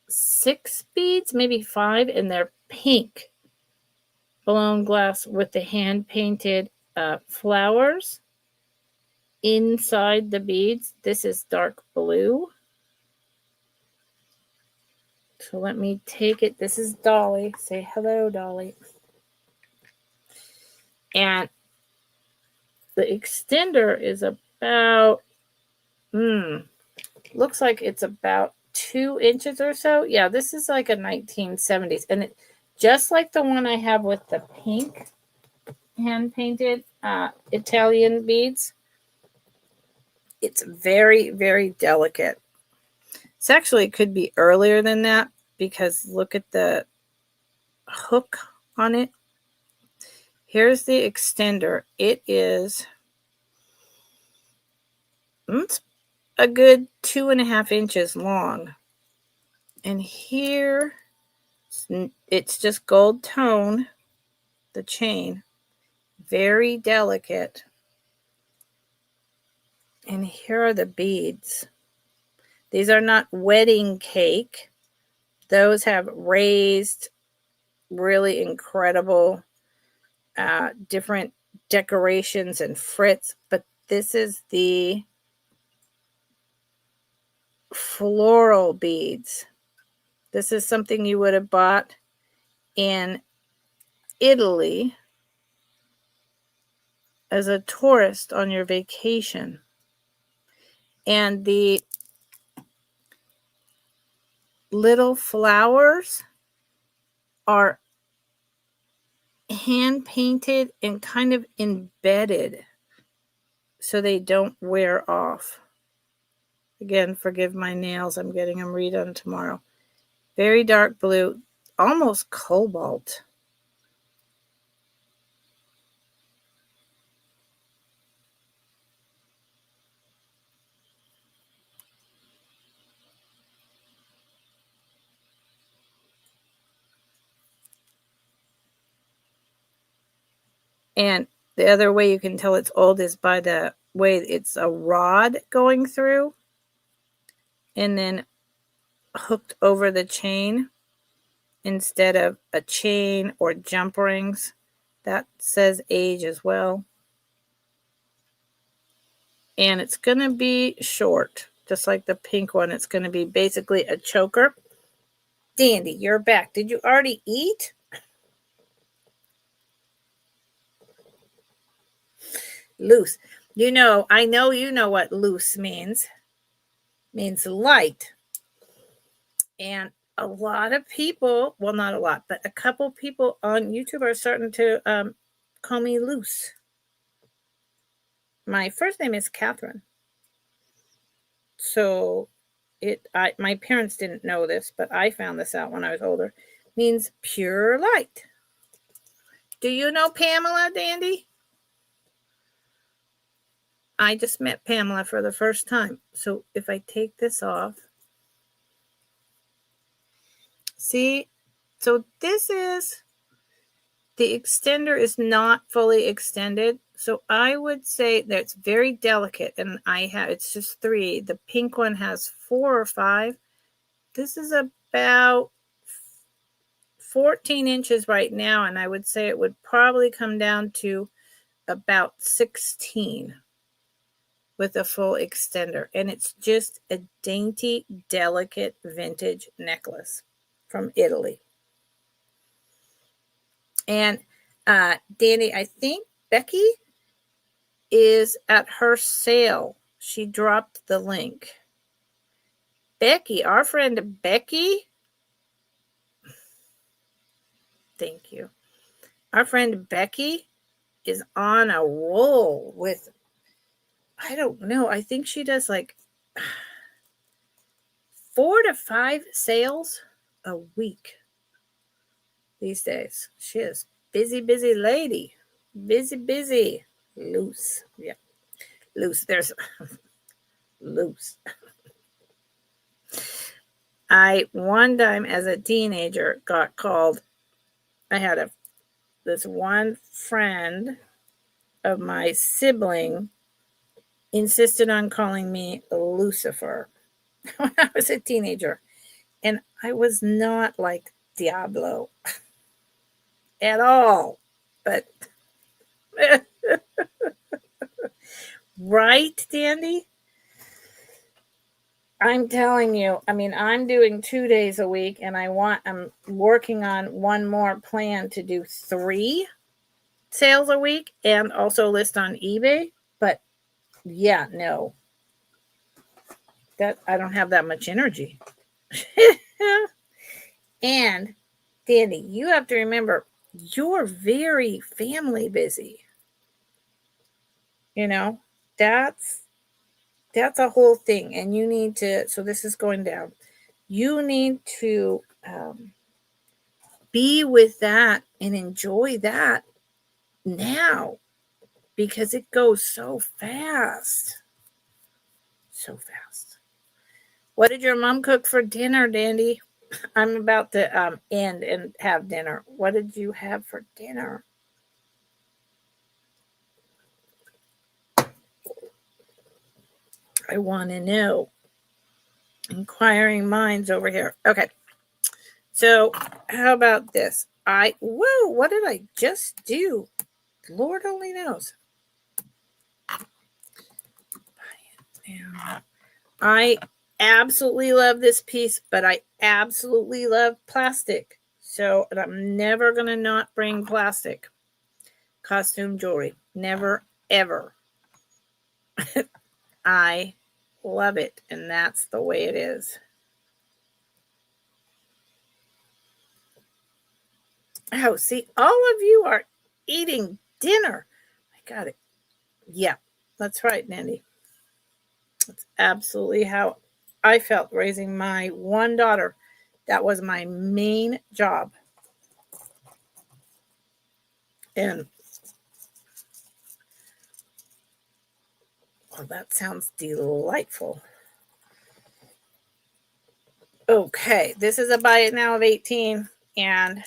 6 beads, maybe 5, and they're pink. blown glass with the hand painted flowers inside the beads. This is dark blue. So let me take it. This is Dolly. Say hello, Dolly. And the extender is about, looks like it's about 2 inches or so. Yeah, this is like a 1970s. And it, just like the one I have with the pink hand painted Italian beads, it's very, very delicate. It's actually, it could be earlier than that because look at the hook on it. Here's the extender. It is it's a good 2.5 inches long. And here it's just gold tone, the chain, very delicate. And here are the beads. These are not wedding cake. Those have raised, really incredible, different decorations and fritz. But this is the floral beads. This is something you would have bought in Italy as a tourist on your vacation. And the little flowers are hand painted and kind of embedded so they don't wear off. Again, forgive my nails. I'm getting them redone tomorrow. Very dark blue, almost cobalt. And the other way you can tell it's old is by the way it's a rod going through and then hooked over the chain instead of a chain or jump rings. That says age as well. And it's going to be short, just like the pink one. It's going to be basically a choker. Dandy, you're back. Did you already eat? Loose. You know, I know you know what loose means. It means light. And a lot of people, well, not a lot, but a couple people on YouTube are starting to call me loose. My first name is Catherine. So my parents didn't know this, but I found this out when I was older. It means pure light. Do you know Pamela, Dandy? I just met Pamela for the first time. So if I take this off, see, so this is, the extender is not fully extended. So I would say that it's very delicate, and it's just 3. The pink one has 4 or 5. This is about 14 inches right now, and I would say it would probably come down to about 16 with a full extender. And it's just a dainty, delicate vintage necklace from Italy. And Danny, I think Becky is at her sale. She dropped the link. Becky, our friend Becky. Thank you. Our friend Becky is on a roll with, I don't know, I think she does like 4 to 5 sales a week these days. She is busy lady. Busy. Loose. Yeah. Loose. There's loose. I one time as a teenager got called. I had this one friend of my sibling insisted on calling me Lucifer when I was a teenager. And I was not like Diablo. at all. But right, Dandy? I'm telling you, I mean, I'm doing 2 days a week, and I'm working on one more plan to do 3 sales a week and also list on eBay. But yeah, no, that I don't have that much energy. And Danny, you have to remember, you're very family busy. You know, that's a whole thing, and you need to. So this is going down. You need to be with that and enjoy that now, because it goes so fast. So fast. What did your mom cook for dinner, Dandy? I'm about to end and have dinner. What did you have for dinner? I want to know. Inquiring minds over here. Okay. So how about this? Whoa, what did I just do? Lord only knows. I absolutely love this piece, but I absolutely love plastic. So I'm never going to not bring plastic costume jewelry. Never, ever. I love it, and that's the way it is. Oh, see, all of you are eating dinner. I got it. Yeah, that's right, Nandy. That's absolutely how I felt raising my one daughter. That was my main job. And well, that sounds delightful. Okay, this is a buy it now of 18, and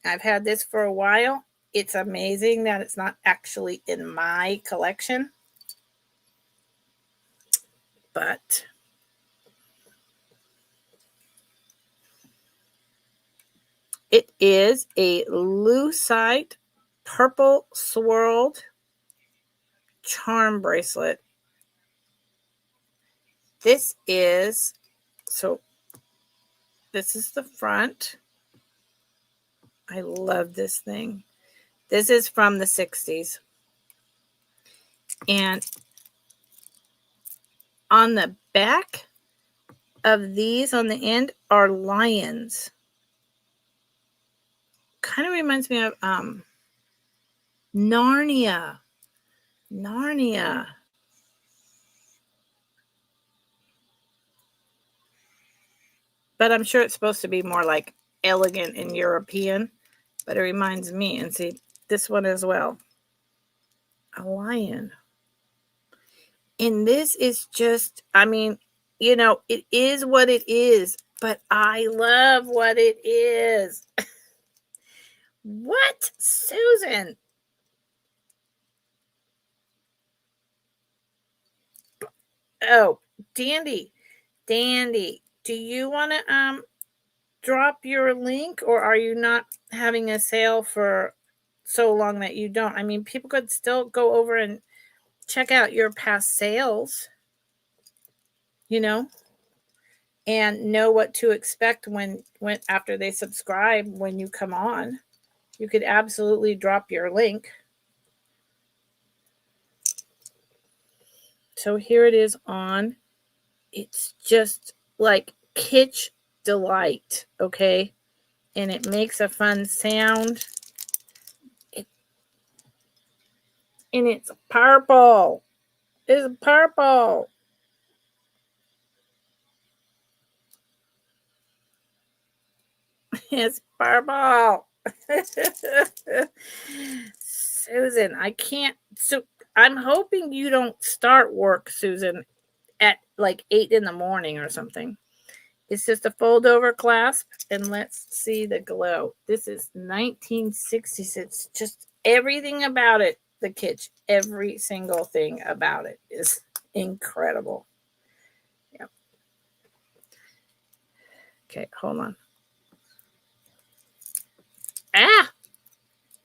I've had this for a while. It's amazing that it's not actually in my collection, but it is a lucite purple swirled charm bracelet. This is the front. I love this thing. This is from the 60s. And on the back of these on the end are lions. Kind of reminds me of Narnia. But I'm sure it's supposed to be more like elegant and European. But it reminds me, and see, this one as well. A lion. And this is just, I mean, you know, it is what it is, but I love what it is. What, Susan? Oh, Dandy, do you want to drop your link, or are you not having a sale for so long that you don't? I mean, people could still go over and check out your past sales, you know, and know what to expect when after they subscribe when you come on. You could absolutely drop your link. So here it is on. It's just like kitsch delight, okay? And it makes a fun sound. And it's purple. It's purple. It's purple. Susan, I can't. So I'm hoping you don't start work, Susan, at like 8 in the morning or something. It's just a fold over clasp, and let's see the glow. This is 1966. Just everything about it, the kitsch, every single thing about it is incredible. Yeah. Okay, hold on. Ah!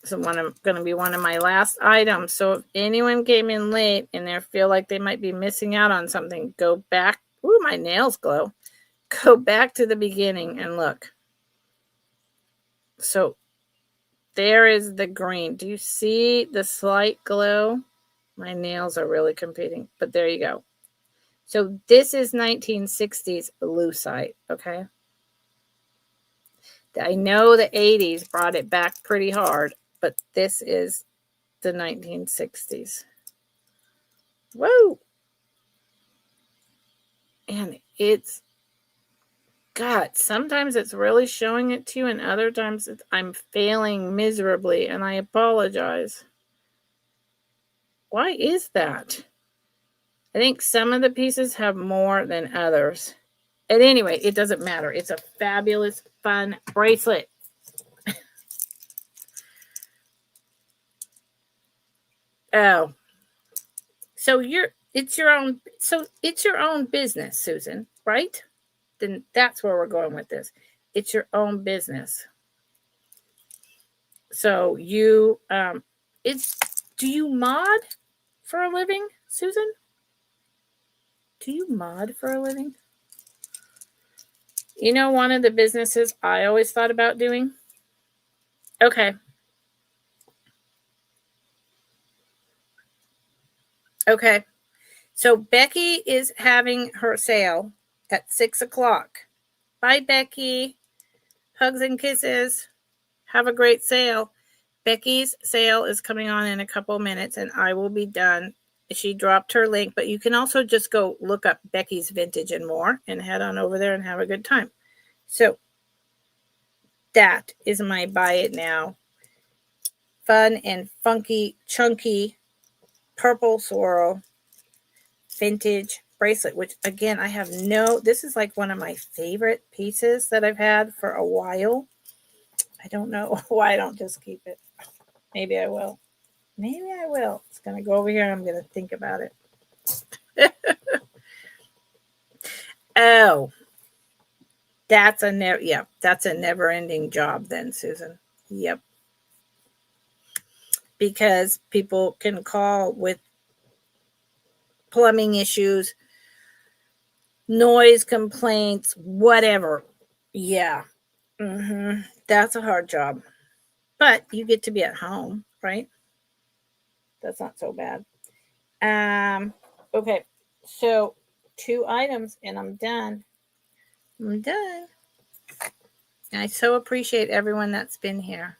So going to be one of my last items. So if anyone came in late and they feel like they might be missing out on something, go back. Ooh, my nails glow. Go back to the beginning and look. So there is the green. Do you see the slight glow? My nails are really competing, but there you go. So this is 1960s lucite, okay? I know the 80s brought it back pretty hard, but this is the 1960s. Whoa! And it's, God, sometimes it's really showing it to you, and other times I'm failing miserably, and I apologize. Why is that? I think some of the pieces have more than others. And anyway, it doesn't matter. It's a fabulous, fun bracelet. Oh, so it's your own business, Susan, right? Then that's where we're going with this. It's your own business. So you do you mod for a living, Susan? Do you mod for a living? You know, one of the businesses I always thought about doing? Okay. Okay. So Becky is having her sale at 6 o'clock. Bye, Becky. Hugs and kisses. Have a great sale. Becky's sale is coming on in a couple minutes, and I will be done. She dropped her link, but you can also just go look up Becky's Vintage and More and head on over there and have a good time. So that is my buy it now. Fun and funky, chunky, purple swirl vintage bracelet, which again, this is like one of my favorite pieces that I've had for a while. I don't know why I don't just keep it. Maybe I will. It's going to go over here and I'm going to think about it. Oh, that's a never ending job then, Susan. Yep. Because people can call with plumbing issues, noise complaints, whatever. Yeah. That's a hard job. But you get to be at home, right? That's not so bad. Okay. So 2 items and I'm done. I so appreciate everyone that's been here.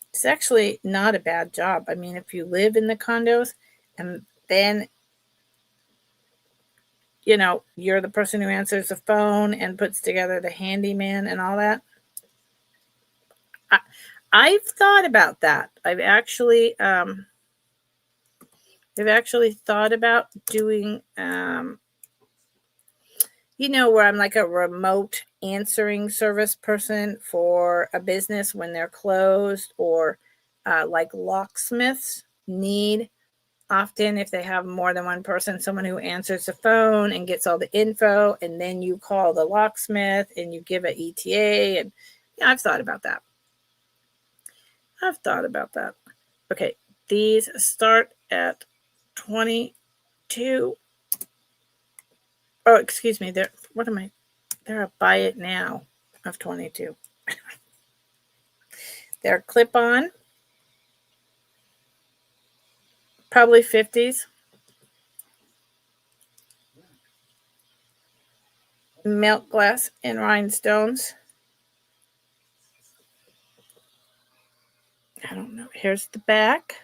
It's actually not a bad job. I mean, if you live in the condos and then, you know, you're the person who answers the phone and puts together the handyman and all that. I've thought about that. I've actually thought about doing, you know, where I'm like a remote answering service person for a business when they're closed, or like locksmiths need often, if they have more than one person, someone who answers the phone and gets all the info, and then you call the locksmith and you give an ETA. And yeah, I've thought about that. Okay, these start at 22. Oh, excuse me. They're a buy it now of 22. They're clip-on, probably 50s. Milk glass and rhinestones. I don't know. Here's the back.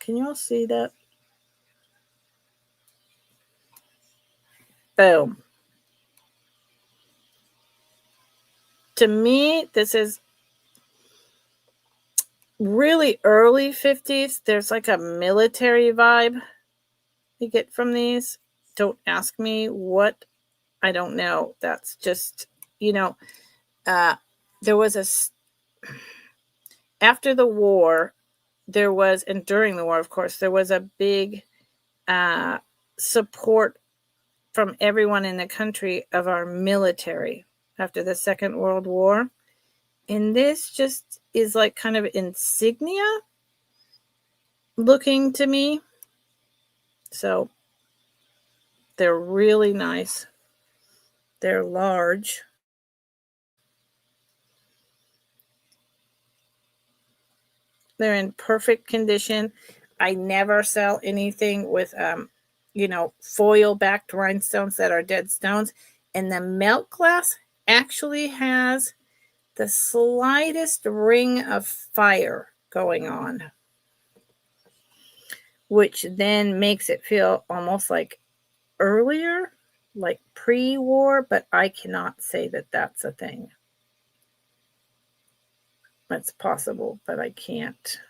Can you all see that? Boom. To me, this is really early 50s. There's like a military vibe you get from these. Don't ask me what. I don't know. That's just, you know, there was after the war, there was, and during the war, of course, there was a big support from everyone in the country of our military after the Second World War. And this just is like kind of insignia looking to me. So they're really nice. They're large. They're in perfect condition. I never sell anything with, foil backed rhinestones that are dead stones. And the melt glass actually has the slightest ring of fire going on, which then makes it feel almost like earlier, like pre-war, but I cannot say that that's a thing. It's possible, but I can't.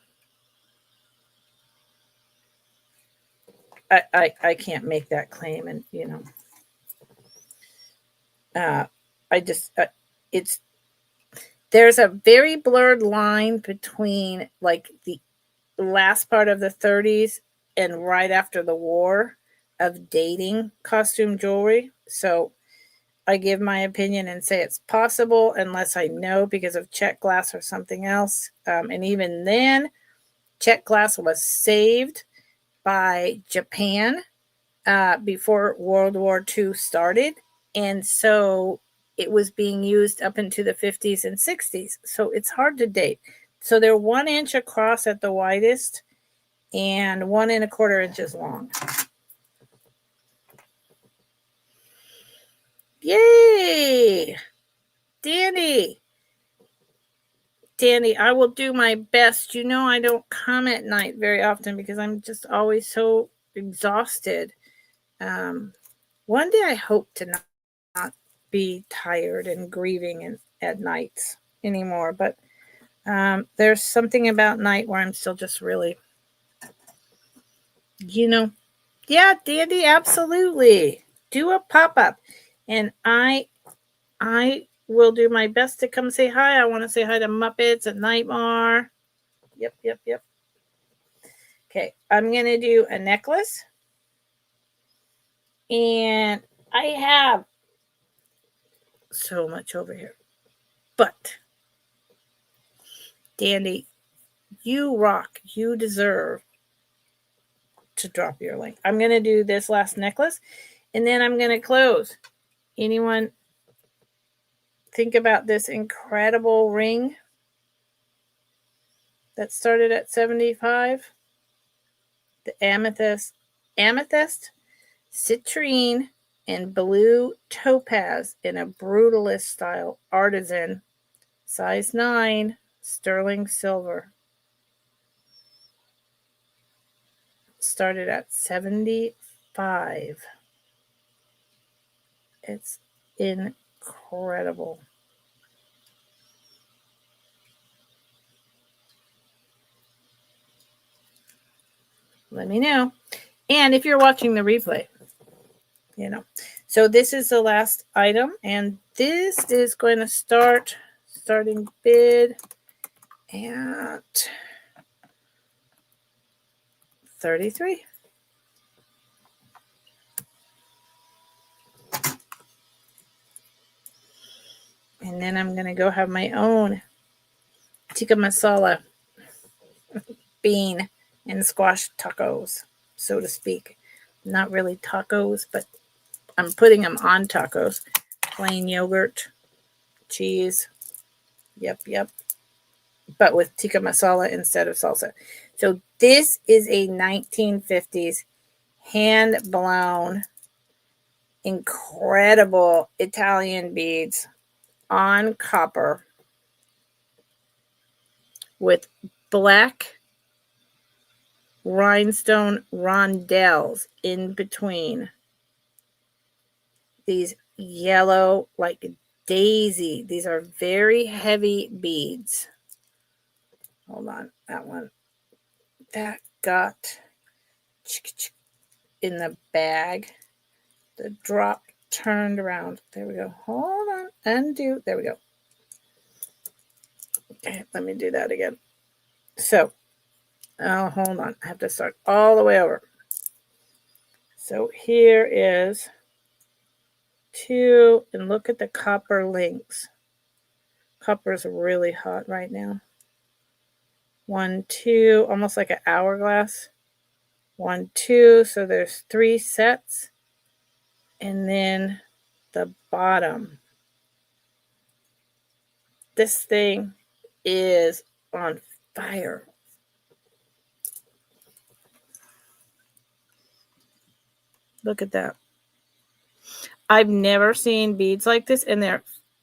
I can't make that claim, and I just it's there's a very blurred line between like the last part of the 30s and right after the war of dating costume jewelry. So I give my opinion and say it's possible unless I know because of check glass or something else. And even then, check glass was saved by Japan before World War II started. And so it was being used up into the 50s and 60s. So it's hard to date. So they're 1 inch across at the widest and 1¼ inches long. Yay! Danny, I will do my best. I don't come at night very often because I'm just always so exhausted. One day I hope to not be tired and grieving at nights anymore, but there's something about night where I'm still just really, yeah, Dandy, absolutely. Do a pop-up. And I will do my best to come say hi. I want to say hi to Muppets and Nightmare. Yep. Okay, I'm going to do a necklace. And I have so much over here. But, Dandy, you rock. You deserve to drop your link. I'm going to do this last necklace. And then I'm going to close. Anyone think about this incredible ring that started at $75? The amethyst, citrine, and blue topaz in a brutalist style artisan, size 9, sterling silver. Started at $75. It's incredible. Let me know. And if you're watching the replay, So this is the last item, and this is going to starting bid at 33. And then I'm going to go have my own tikka masala bean and squash tacos, so to speak. Not really tacos, but I'm putting them on tacos. Plain yogurt, cheese. Yep. But with tikka masala instead of salsa. So this is a 1950s hand-blown, incredible Italian beads on copper with black rhinestone rondelles in between. These yellow, like daisy. These are very heavy beads. Hold on, that one. That got in the bag. The drop turned around. There we go. Hold on. Undo. There we go. Okay, let me do that again. So, hold on. I have to start all the way over. So here is 2, and look at the copper links Copper is really hot right now. 1, 2, almost like an hourglass. 1, 2, so there's 3 sets. And then the bottom. This thing is on fire. Look at that. I've never seen beads like this, and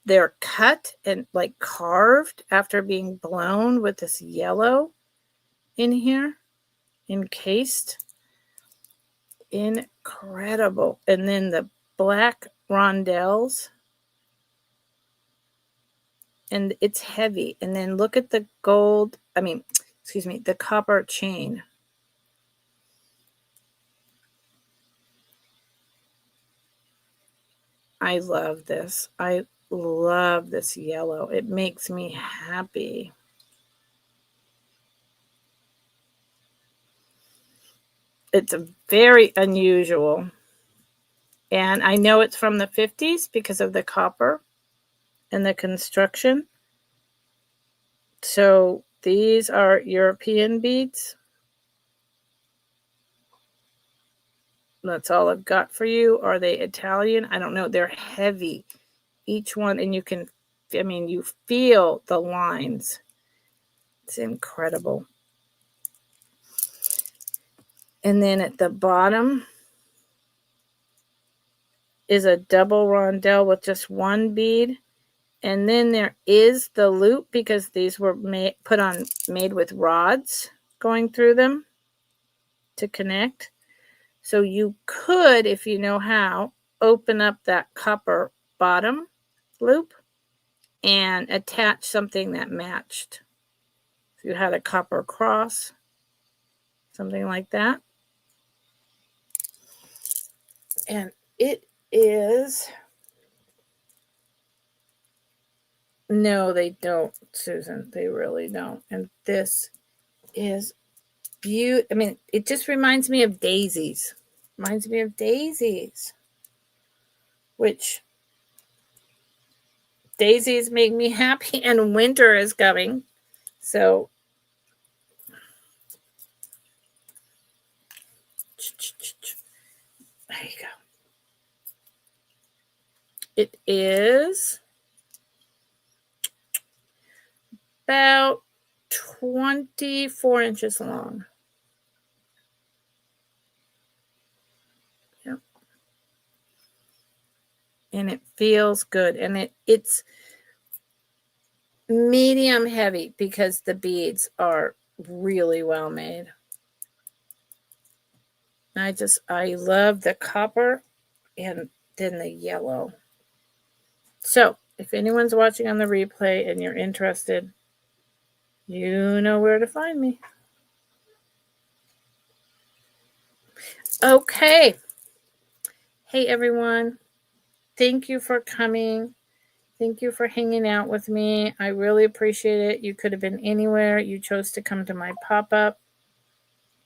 they're cut and like carved after being blown with this yellow in here, encased. Incredible. And then the black rondelles, and it's heavy. And then look at the gold, the copper chain. I love this. I love this yellow. It makes me happy. It's very unusual. And I know it's from the 50s because of the copper and the construction. So these are European beads. That's all I've got for you. Are they Italian? I don't know. They're heavy, each one. And you feel the lines. It's incredible. And then at the bottom is a double rondelle with just one bead. And then there is the loop because these were made with rods going through them to connect. So you could, if you know how, open up that copper bottom loop and attach something that matched. If you had a copper cross, something like that. And it is... No, they don't, Susan. They really don't. And this is beautiful. It just reminds me of daisies. Which daisies make me happy, and winter is coming. So there you go. It is about 24 inches long. Yep. And it feels good. And it's medium heavy because the beads are really well made. I love the copper and then the yellow. So if anyone's watching on the replay and you're interested, you know where to find me. Okay. Hey, everyone. Thank you for coming. Thank you for hanging out with me. I really appreciate it. You could have been anywhere. You chose to come to my pop-up.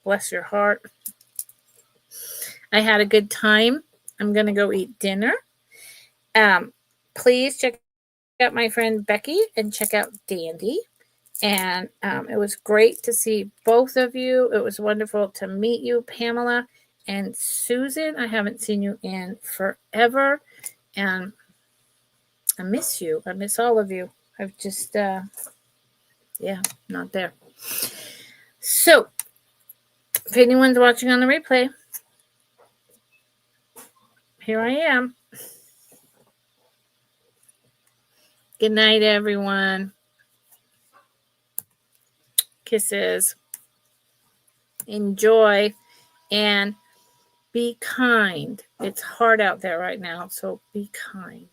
Bless your heart. I had a good time. I'm going to go eat dinner. Please check out my friend Becky and check out Dandy. And it was great to see both of you. It was wonderful to meet you, Pamela and Susan. I haven't seen you in forever. And I miss you. I miss all of you. I've just, not there. So, if anyone's watching on the replay, here I am. Good night, everyone. Kisses. Enjoy and be kind. It's hard out there right now, so be kind.